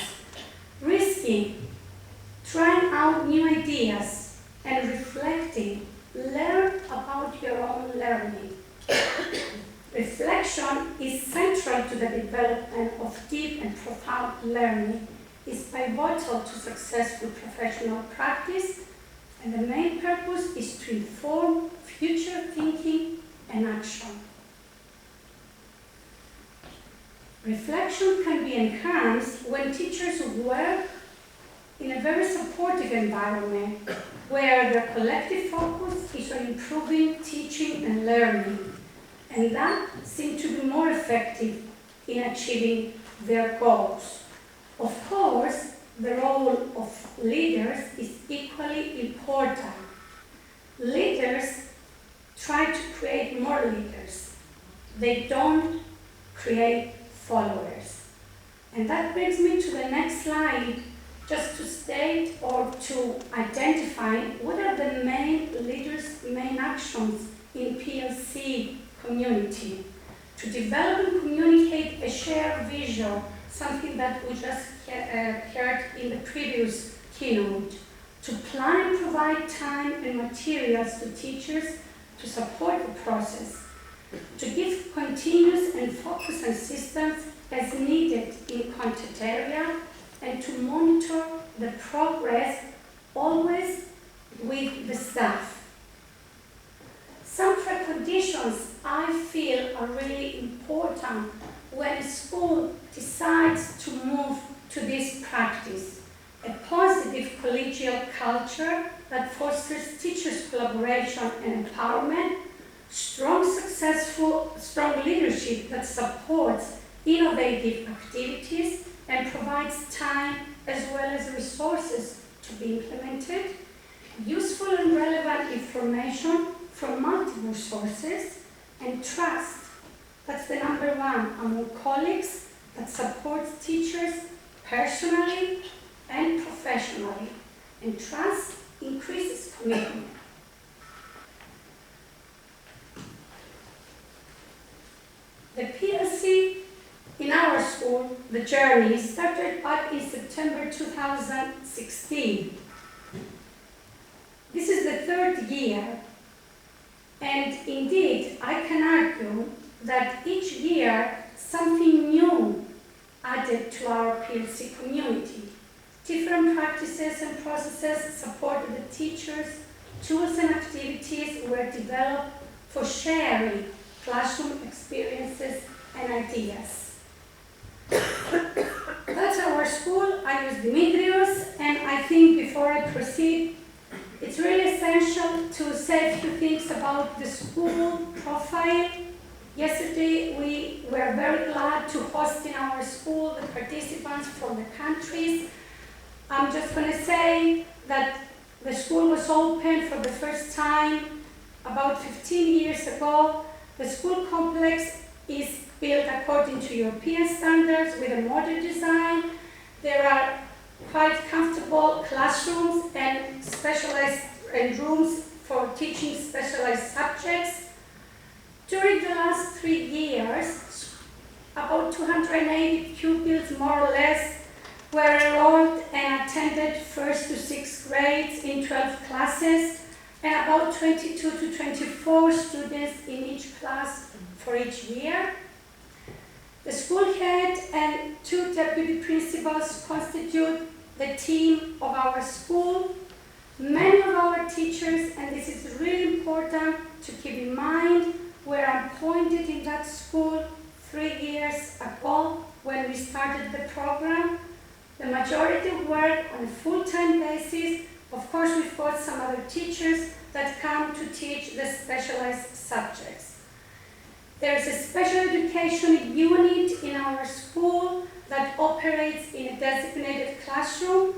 risking, trying out new ideas, and reflecting, learn about your own learning. Reflection is central to the development of deep and profound learning. It's pivotal to successful professional practice, and the main purpose is to inform future thinking and action. Reflection can be enhanced when teachers work in a very supportive environment where their collective focus is on improving teaching and learning, and that seems to be more effective in achieving their goals. Of course, the role of leaders is equally important. Leaders try to create more leaders. They don't create followers. And that brings me to the next slide, just to state or to identify what are the main leaders' main actions in PLC community. To develop and communicate a shared vision, something that we just heard in the previous keynote. To plan and provide time and materials to teachers to support the process. To give continuous and focused assistance as needed in content area, and to monitor the progress always with the staff. Some preconditions I feel are really important when a school decides to move to this practice. A positive collegial culture that fosters teachers' collaboration and empowerment, strong leadership that supports innovative activities and provides time as well as resources to be implemented, useful and relevant information from multiple sources, and trust. That's the number one among colleagues that supports teachers personally and professionally. And trust increases commitment. The PLC in our school, the journey started back in September 2016. This is the 3rd year, and indeed I can argue that each year something new added to our PLC community. Different practices and processes supported the teachers, tools and activities were developed for sharing classroom experiences and ideas. That's our school. I use Dimitrios, and I think before I proceed, it's really essential to say a few things about the school profile. Yesterday, we were very glad to host in our school the participants from the countries. I'm just going to say that the school was opened for the first time about 15 years ago. The school complex is built according to European standards with a modern design. There are quite comfortable classrooms and specialized rooms for teaching specialized subjects. During the last 3 years, about 280 pupils, more or less, were enrolled and attended 1st to 6th grades in 12 classes, and about 22 to 24 students in each class for each year. The school head and 2 deputy principals constitute the team of our school. Many of our teachers, and this is really important to keep in mind, were appointed in that school 3 years ago when we started the program. The majority work on a full-time basis. Of course, we've got some other teachers that come to teach the specialized subjects. There's a special education unit in our school that operates in a designated classroom,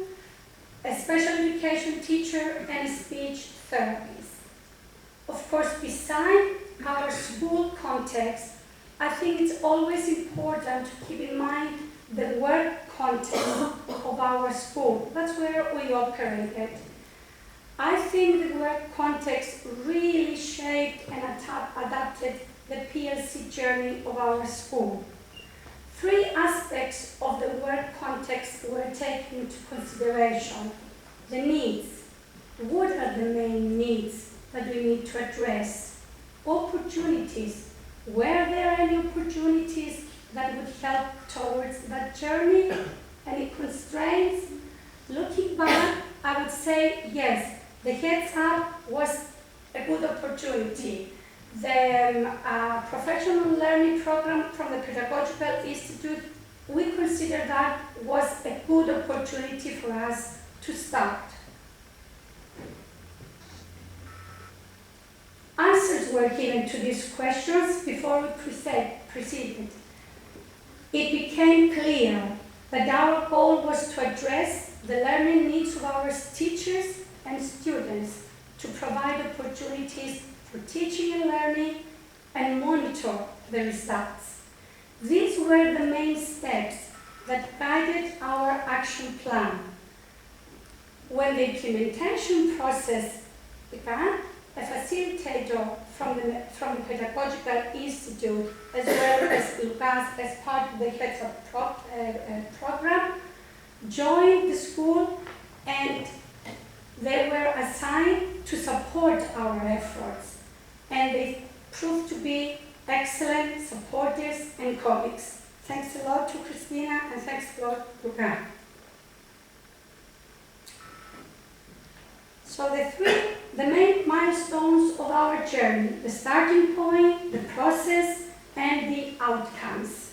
a special education teacher, and a speech therapist. Of course, beside our school context, I think it's always important to keep in mind the work context of our school. That's where we operated. I think the work context really shaped and adapted the PLC journey of our school. 3 aspects of the work context were taken into consideration. The needs. What are the main needs that we need to address? Opportunities. Were there any opportunities that would help towards that journey? Any constraints? Looking back, I would say yes, the HeadsUP was a good opportunity. The professional learning program from the Pedagogical Institute, we consider that was a good opportunity for us to start. Answers were given to these questions before we proceeded. It became clear that our goal was to address the learning needs of our teachers and students, to provide opportunities for teaching and learning, and monitor the results. These were the main steps that guided our action plan. When the implementation process began, a facilitator from the Pedagogical Institute, as well as Lucas, as part of the HeadsUP program, joined the school, and they were assigned to support our efforts. And they proved to be excellent supporters and colleagues. Thanks a lot to Christina, and thanks a lot, Lucas. So the main milestones of our journey: the starting point, the process, and the outcomes.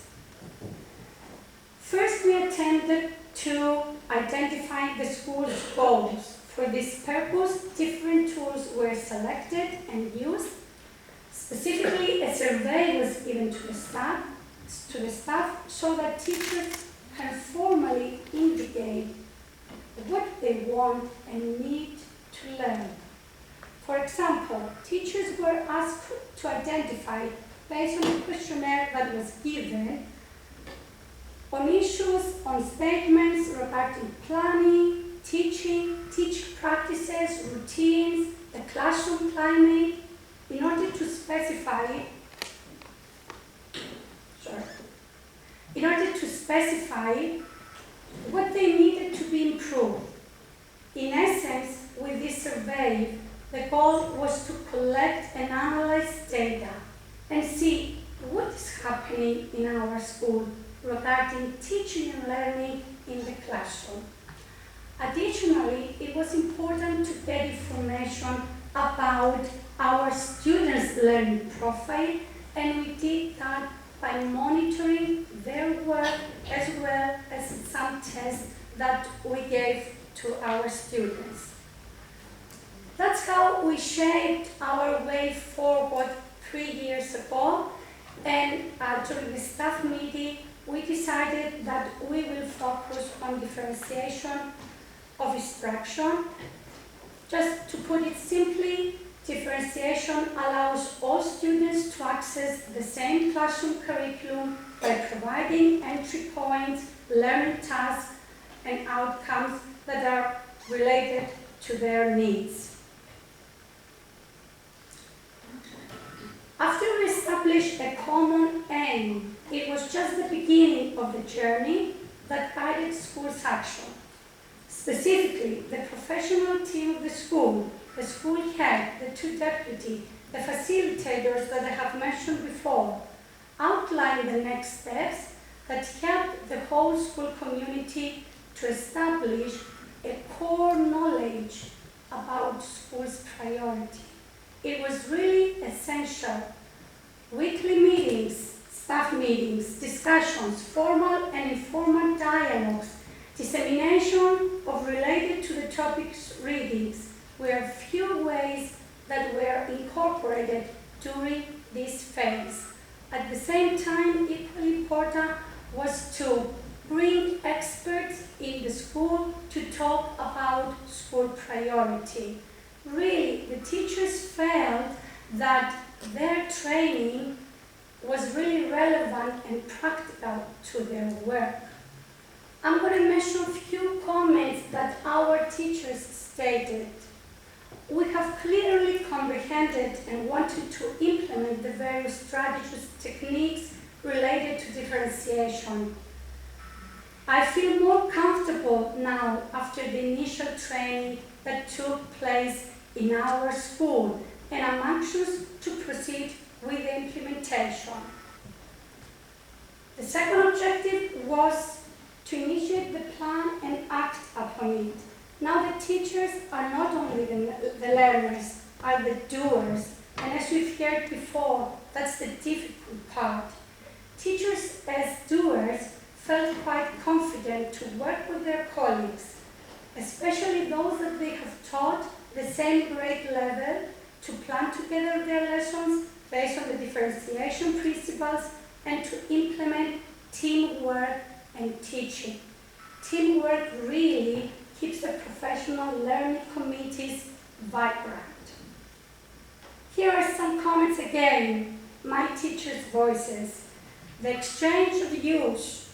First, we attempted to identify the school's goals. For this purpose, different tools were selected and used. Specifically, a survey was given to the staff so that teachers can formally indicate what they want and need to learn. For example, teachers were asked to identify, based on the questionnaire that was given, on issues, on statements regarding planning, teaching practices, routines, the classroom climate, in order to specify what they needed to be improved. In essence, with this survey, the goal was to collect and analyze data and see what is happening in our school regarding teaching and learning in the classroom. Additionally, it was important to get information about our students' learning profile, and we did that by monitoring their work as well as some tests that we gave to our students. That's how we shaped our way forward 3 years ago, and during the staff meeting, we decided that we will focus on differentiation of instruction. Just to put it simply, differentiation allows all students to to access the same classroom curriculum by providing entry points, learning tasks, and outcomes that are related to their needs. After we established a common aim, it was just the beginning of the journey that guided school's action. Specifically, the professional team of the school head, the 2 deputy, the facilitators that I have mentioned before, outlined the next steps that helped the whole school community to establish a core knowledge about school's priority. It was really essential. Weekly meetings, staff meetings, discussions, formal and informal dialogues, dissemination of related to the topics readings were few ways that were incorporated during this phase. At the same time, equally important was to bring experts in the school to talk about school priority. Really, the teachers felt that their training was really relevant and practical to their work. I'm going to mention a few comments that our teachers stated. We have clearly comprehended and wanted to implement the various strategies, techniques related to differentiation. I feel more comfortable now after the initial training that took place in our school, and I'm anxious to proceed with the implementation. The second objective was to initiate the plan and act upon it. Now the teachers are not only the learners, are the doers, and as we've heard before, that's the difficult part. Teachers as doers felt quite confident to work with their colleagues, especially those that they have taught the same grade level, to plan together their lessons based on the differentiation principles and to implement teamwork and teaching. Teamwork really keeps the professional learning committees vibrant. Here are some comments again, my teachers' voices. The exchange of views,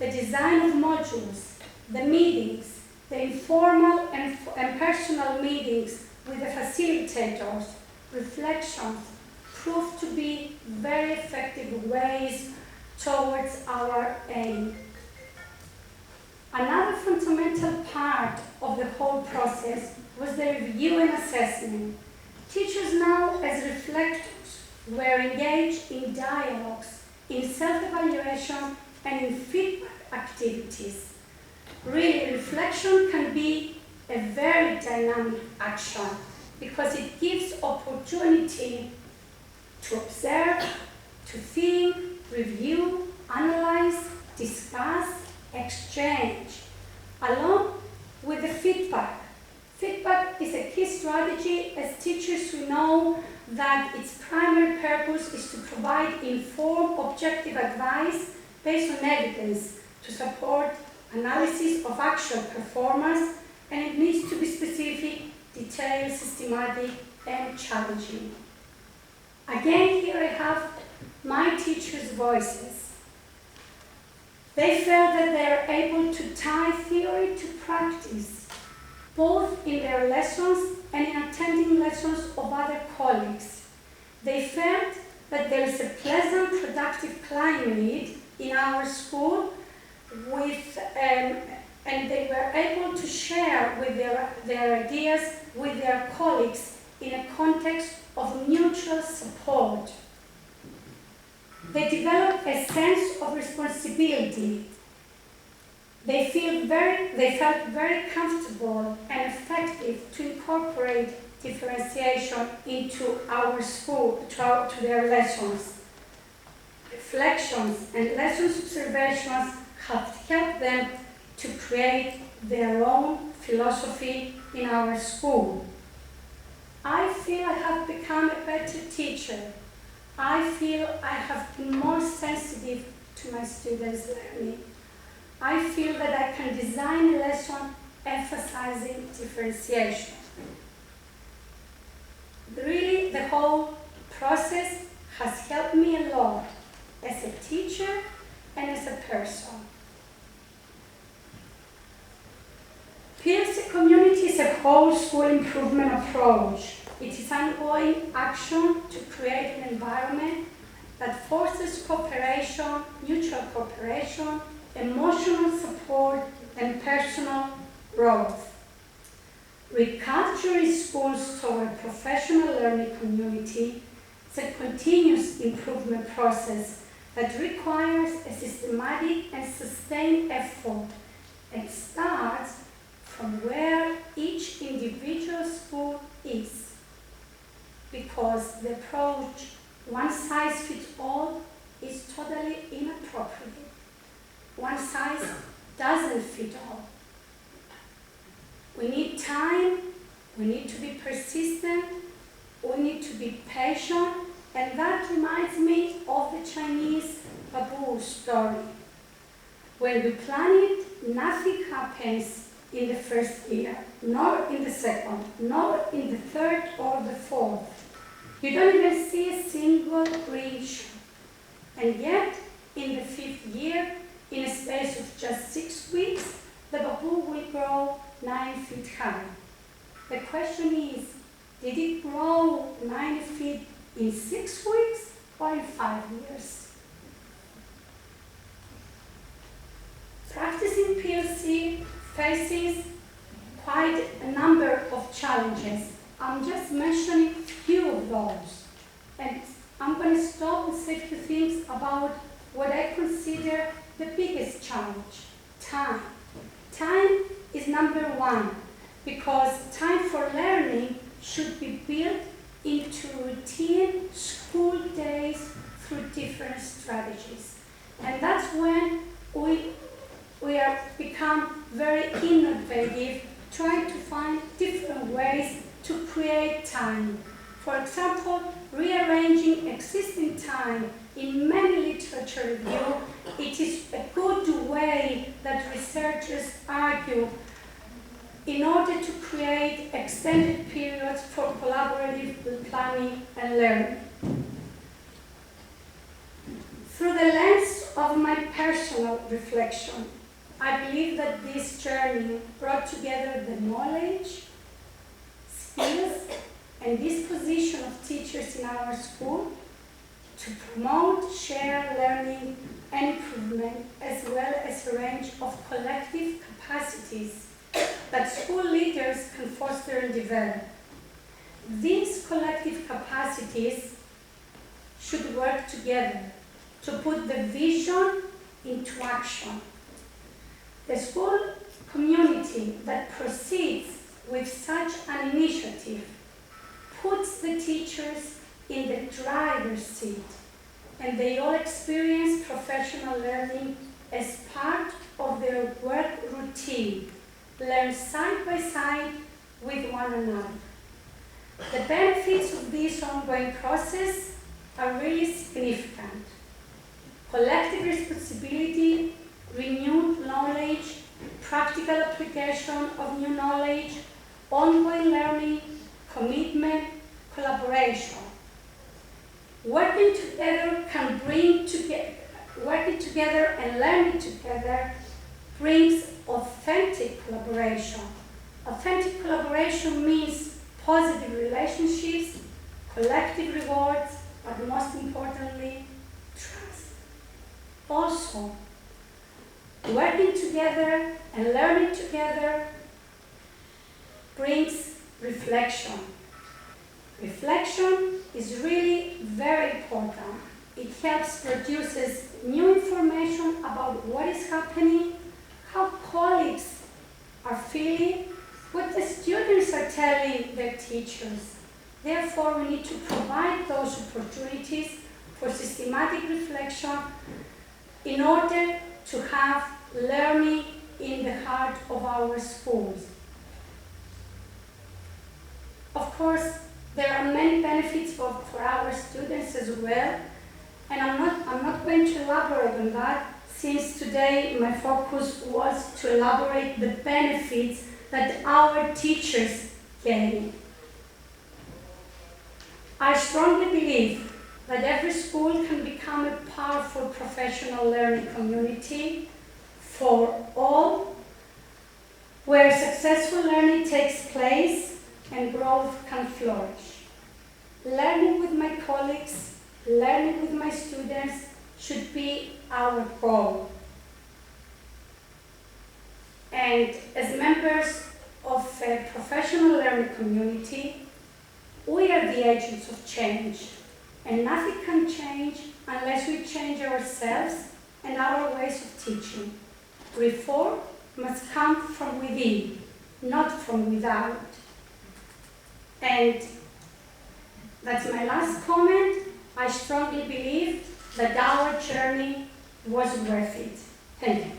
the design of modules, the meetings, the informal and personal meetings with the facilitators, reflections, proved to be very effective ways towards our aim. Another fundamental part of the whole process was the review and assessment. Teachers now, as reflectors, were engaged in dialogues, in self-evaluation, and in feedback activities. Really, reflection can be a very dynamic action because it gives opportunity to observe, to think, review, analyze, discuss, exchange, along with the feedback. Feedback is a key strategy. As teachers, we know that its primary purpose is to provide informed, objective advice based on evidence to support analysis of actual performance, and it needs to be specific, detailed, systematic, and challenging. Again, here I have my teachers' voices. They felt that they are able to tie theory to practice, both in their lessons and in attending lessons of other colleagues. They felt that there is a pleasant, productive climate in our school and they were able to share with their ideas with their colleagues in a context of mutual support. They developed a sense of responsibility. They felt very comfortable and effective to incorporate differentiation into our school, to their lessons. Reflections and lessons observations have helped them to create their own philosophy in our school. I feel I have become a better teacher. I feel I have been more sensitive to my students' learning. I feel that I can design a lesson emphasizing differentiation. Really, the whole process school improvement approach. It is ongoing action to create an environment that forces cooperation, mutual cooperation, emotional support, and personal growth. Reculturing schools toward professional learning community is a continuous improvement process that requires a systematic and sustained effort and starts from where each individual school is. Because the approach one size fits all is totally inappropriate. One size doesn't fit all. We need time, we need to be persistent, we need to be patient, and that reminds me of the Chinese bamboo story. When we plan it, nothing happens in the first year, nor in the second, nor in the third or the fourth. You don't even see a single green shoot. And yet, in the fifth year, in a space of just 6 weeks, the bamboo will grow 9 feet high. The question is, did it grow 9 feet in 6 weeks or in 5 years? Practicing PLC faces quite a number of challenges. I'm just mentioning a few of those. And I'm going to stop and say a few things about what I consider the biggest challenge: time. Time is number one, because time for learning should be built into routine school days through different strategies. And that's when we are become very innovative, trying to find different ways to create time. For example, rearranging existing time. In many literature review, it is a good way that researchers argue in order to create extended periods for collaborative planning and learning. Through the lens of my personal reflection, I believe that this journey brought together the knowledge, skills, and disposition of teachers in our school to promote shared learning and improvement, as well as a range of collective capacities that school leaders can foster and develop. These collective capacities should work together to put the vision into action. The school community that proceeds with such an initiative puts the teachers in the driver's seat, and they all experience professional learning as part of their work routine, learn side by side with one another. The benefits of this ongoing process are really significant. Collective responsibility, renewed knowledge, practical application of new knowledge, ongoing learning, commitment, collaboration. Working together and learning together brings authentic collaboration. Authentic collaboration means positive relationships, collective rewards, but most importantly, trust. Also, working together and learning together brings reflection. Reflection is really very important. It helps produces new information about what is happening, how colleagues are feeling, what the students are telling their teachers. Therefore, we need to provide those opportunities for systematic reflection in order to have learning in the heart of our schools. Of course, there are many benefits for our students as well, and I'm not going to elaborate on that, since today my focus was to elaborate the benefits that our teachers gain. I strongly believe that every school can become a powerful professional learning community for all, where successful learning takes place and growth can flourish. Learning with my colleagues, learning with my students should be our goal. And as members of a professional learning community, we are the agents of change, and nothing can change unless we change ourselves and our ways of teaching. Reform must come from within, not from without. And that's my last comment. I strongly believe that our journey was worth it. Thank you.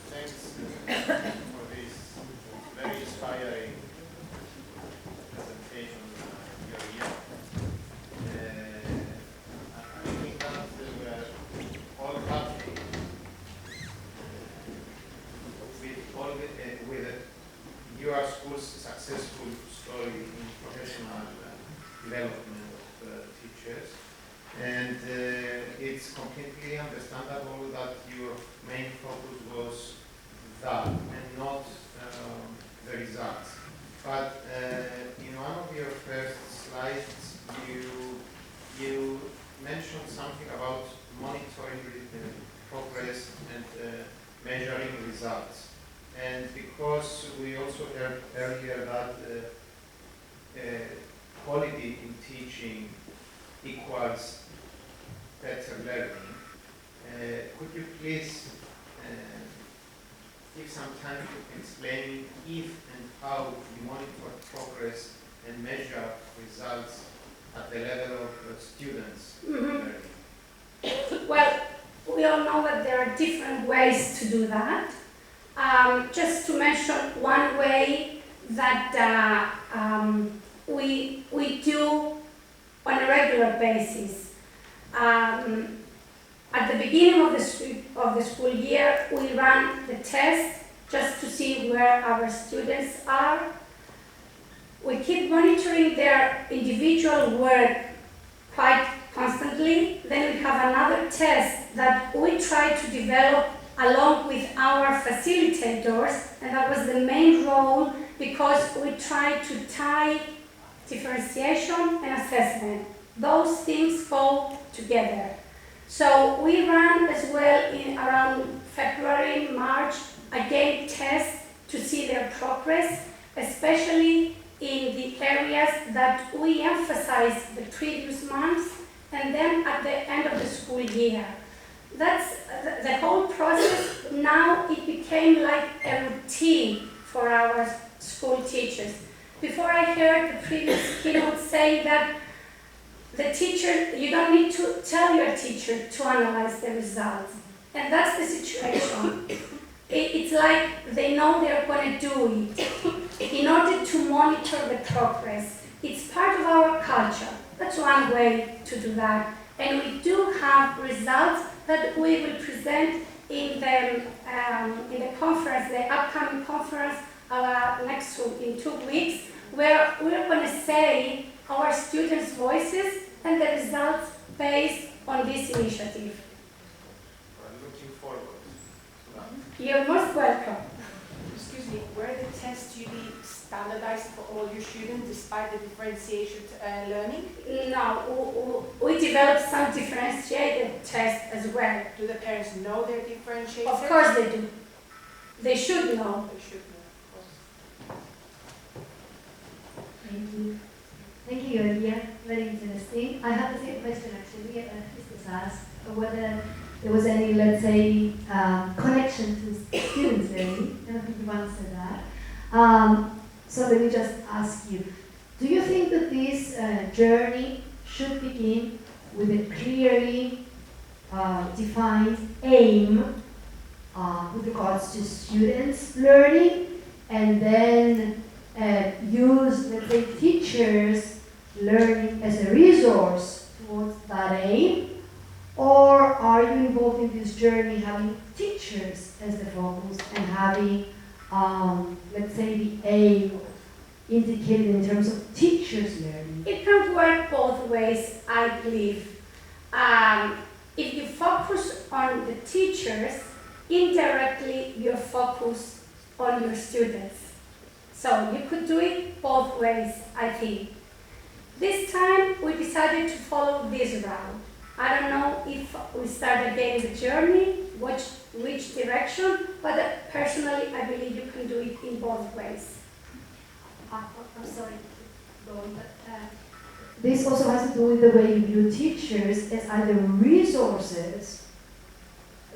Thanks for this very inspiring presentation here. I think that we're all happy with your school's successful story in professional development of teachers. And it's completely understandable that your main focus was that and not the results. But in one of your first slides, you mentioned something about monitoring progress and measuring results. And because we also heard earlier that quality in teaching equals better learning, could you please give some time to explain if and how you monitor progress and measure results at the level of students learning? Well, we all know that there are different ways to do that. Just to mention one way that we do on a regular basis. At the beginning of the school year, we run the test just to see where our students are. We keep monitoring their individual work quite constantly. Then we have another test that we try to develop along with our facilitators, and that was the main role because we try to tie differentiation and assessment. Those things go together. So we run as well in around February, March, again tests to see their progress, especially in the areas that we emphasized the previous months and then at the end of the school year. That's the whole process. Now it became like a routine for our school teachers. Before I heard the previous keynote saying that the teacher, you don't need to tell your teacher to analyze the results. And that's the situation. It's like they know they're going to do it in order to monitor the progress. It's part of our culture. That's one way to do that. And we do have results that we will present in the conference, the upcoming conference next week, in 2 weeks, where we're going to say our students' voices and the results based on this initiative. I'm looking forward to that. You're most welcome. Excuse me, were the tests usually standardized for all your students despite the differentiated learning? No, we developed some differentiated tests as well. Do the parents know they're differentiated? Of course they do. They should know. They should know, of course. Thank you. Thank you, Olivia. Very interesting. I have the same question actually. This was asked whether there was any, let's say, connection to students learning. I don't think you've answered that. So let me just ask you, do you think that this journey should begin with a clearly defined aim with regards to students learning, and then use, let's say, teachers learning as a resource towards that aim? Or are you involved in this journey having teachers as the focus and having let's say, the aim indicated in terms of teachers' learning? It can work both ways, I believe. If you focus on the teachers, indirectly you're focused on your students. So you could do it both ways, I think. This time we decided to follow this route. I don't know if we start again the journey, which direction, but personally I believe you can do it in both ways. I'm sorry, going, but this also has to do with the way you view teachers as either resources,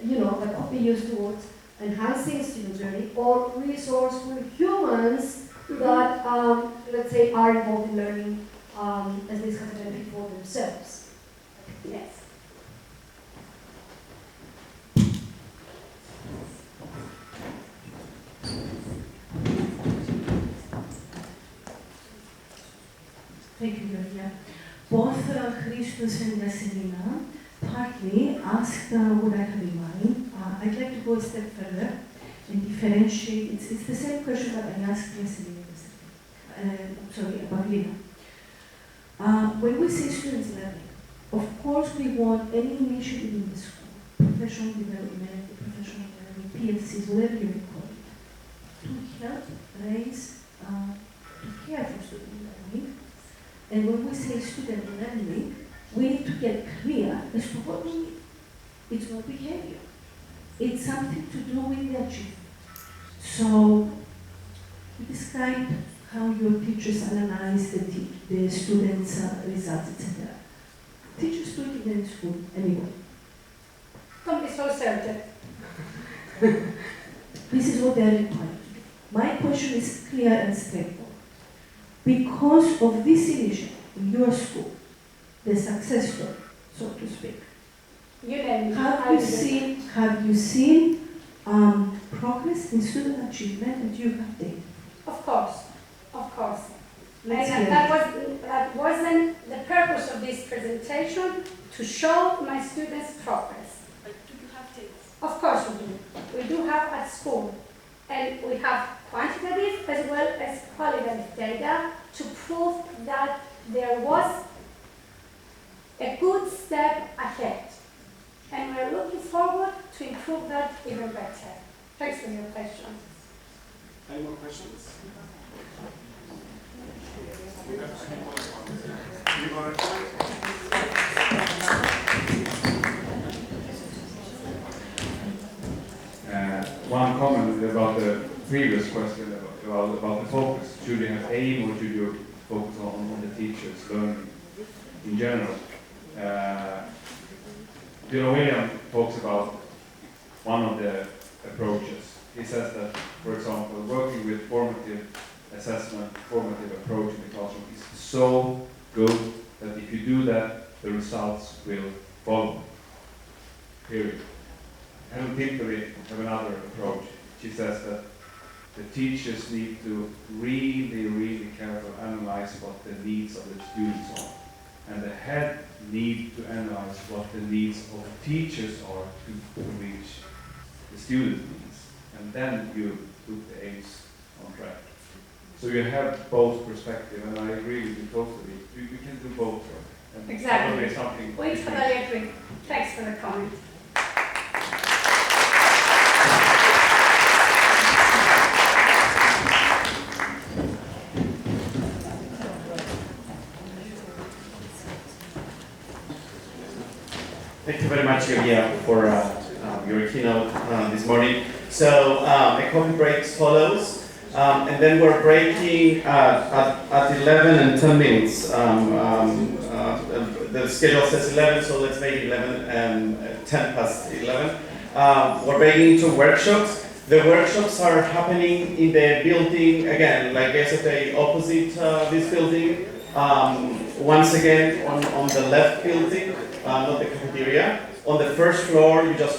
that could be used towards enhancing student learning, or resource for humans that, let's say, are involved in learning as this has a benefit for themselves. Yes. Thank you, Georgia. Both Christos and Vasilina partly asked what I have in mind. I'd like to go a step further and differentiate. It's the same question that I asked Vasilina yesterday. About Lina. When we say students learning, of course we want any initiative in the school, professional development, professional learning, PLCs, whatever you call it, to help raise, to care for student learning. And when we say student learning, we need to get clear as to what we mean. It's not behavior. It's something to do with the achievement. So, you describe how your teachers analyze the students' results, etc. Teachers do it in any school, anyway. Don't be so certain. This is what they're required. My question is clear and straightforward. Because of this initiative in your school, the success story, so to speak, have you seen progress in student achievement, and you have data? Of course. Let's And hear that wasn't the purpose of this presentation, to show my students' progress. But do you have data? Of course we do. We do have at school. And we have quantitative as well as qualitative data to prove that there was a good step ahead. And we're looking forward to improve that even better. Thanks for your question. Any more questions? One comment about the previous question about the focus. Should you have aim, or should you focus on the teachers' learning in general? William talks about one of the approaches. He says that, for example, working with formative assessment, formative approach in the classroom is so good that if you do that, the results will follow. Period. Helen Tippery have another approach. She says that the teachers need to really carefully analyze what the needs of the students are. And the head need to analyze what the needs of the teachers are to reach the student needs. And then you put the aims on track. So you have both perspectives, and I agree with you totally. You can do both. And Exactly. Something We totally agree. Thanks for the comment. Thank you very much, Yulia, for your keynote this morning. So a coffee break follows, and then we're breaking at 11 and 10 minutes. The schedule says 11, so let's make it 11 and 10 past 11. We're breaking into workshops. The workshops are happening in the building, again, like yesterday, opposite this building. Once again, on the left building, not the cafeteria. On the first floor, you just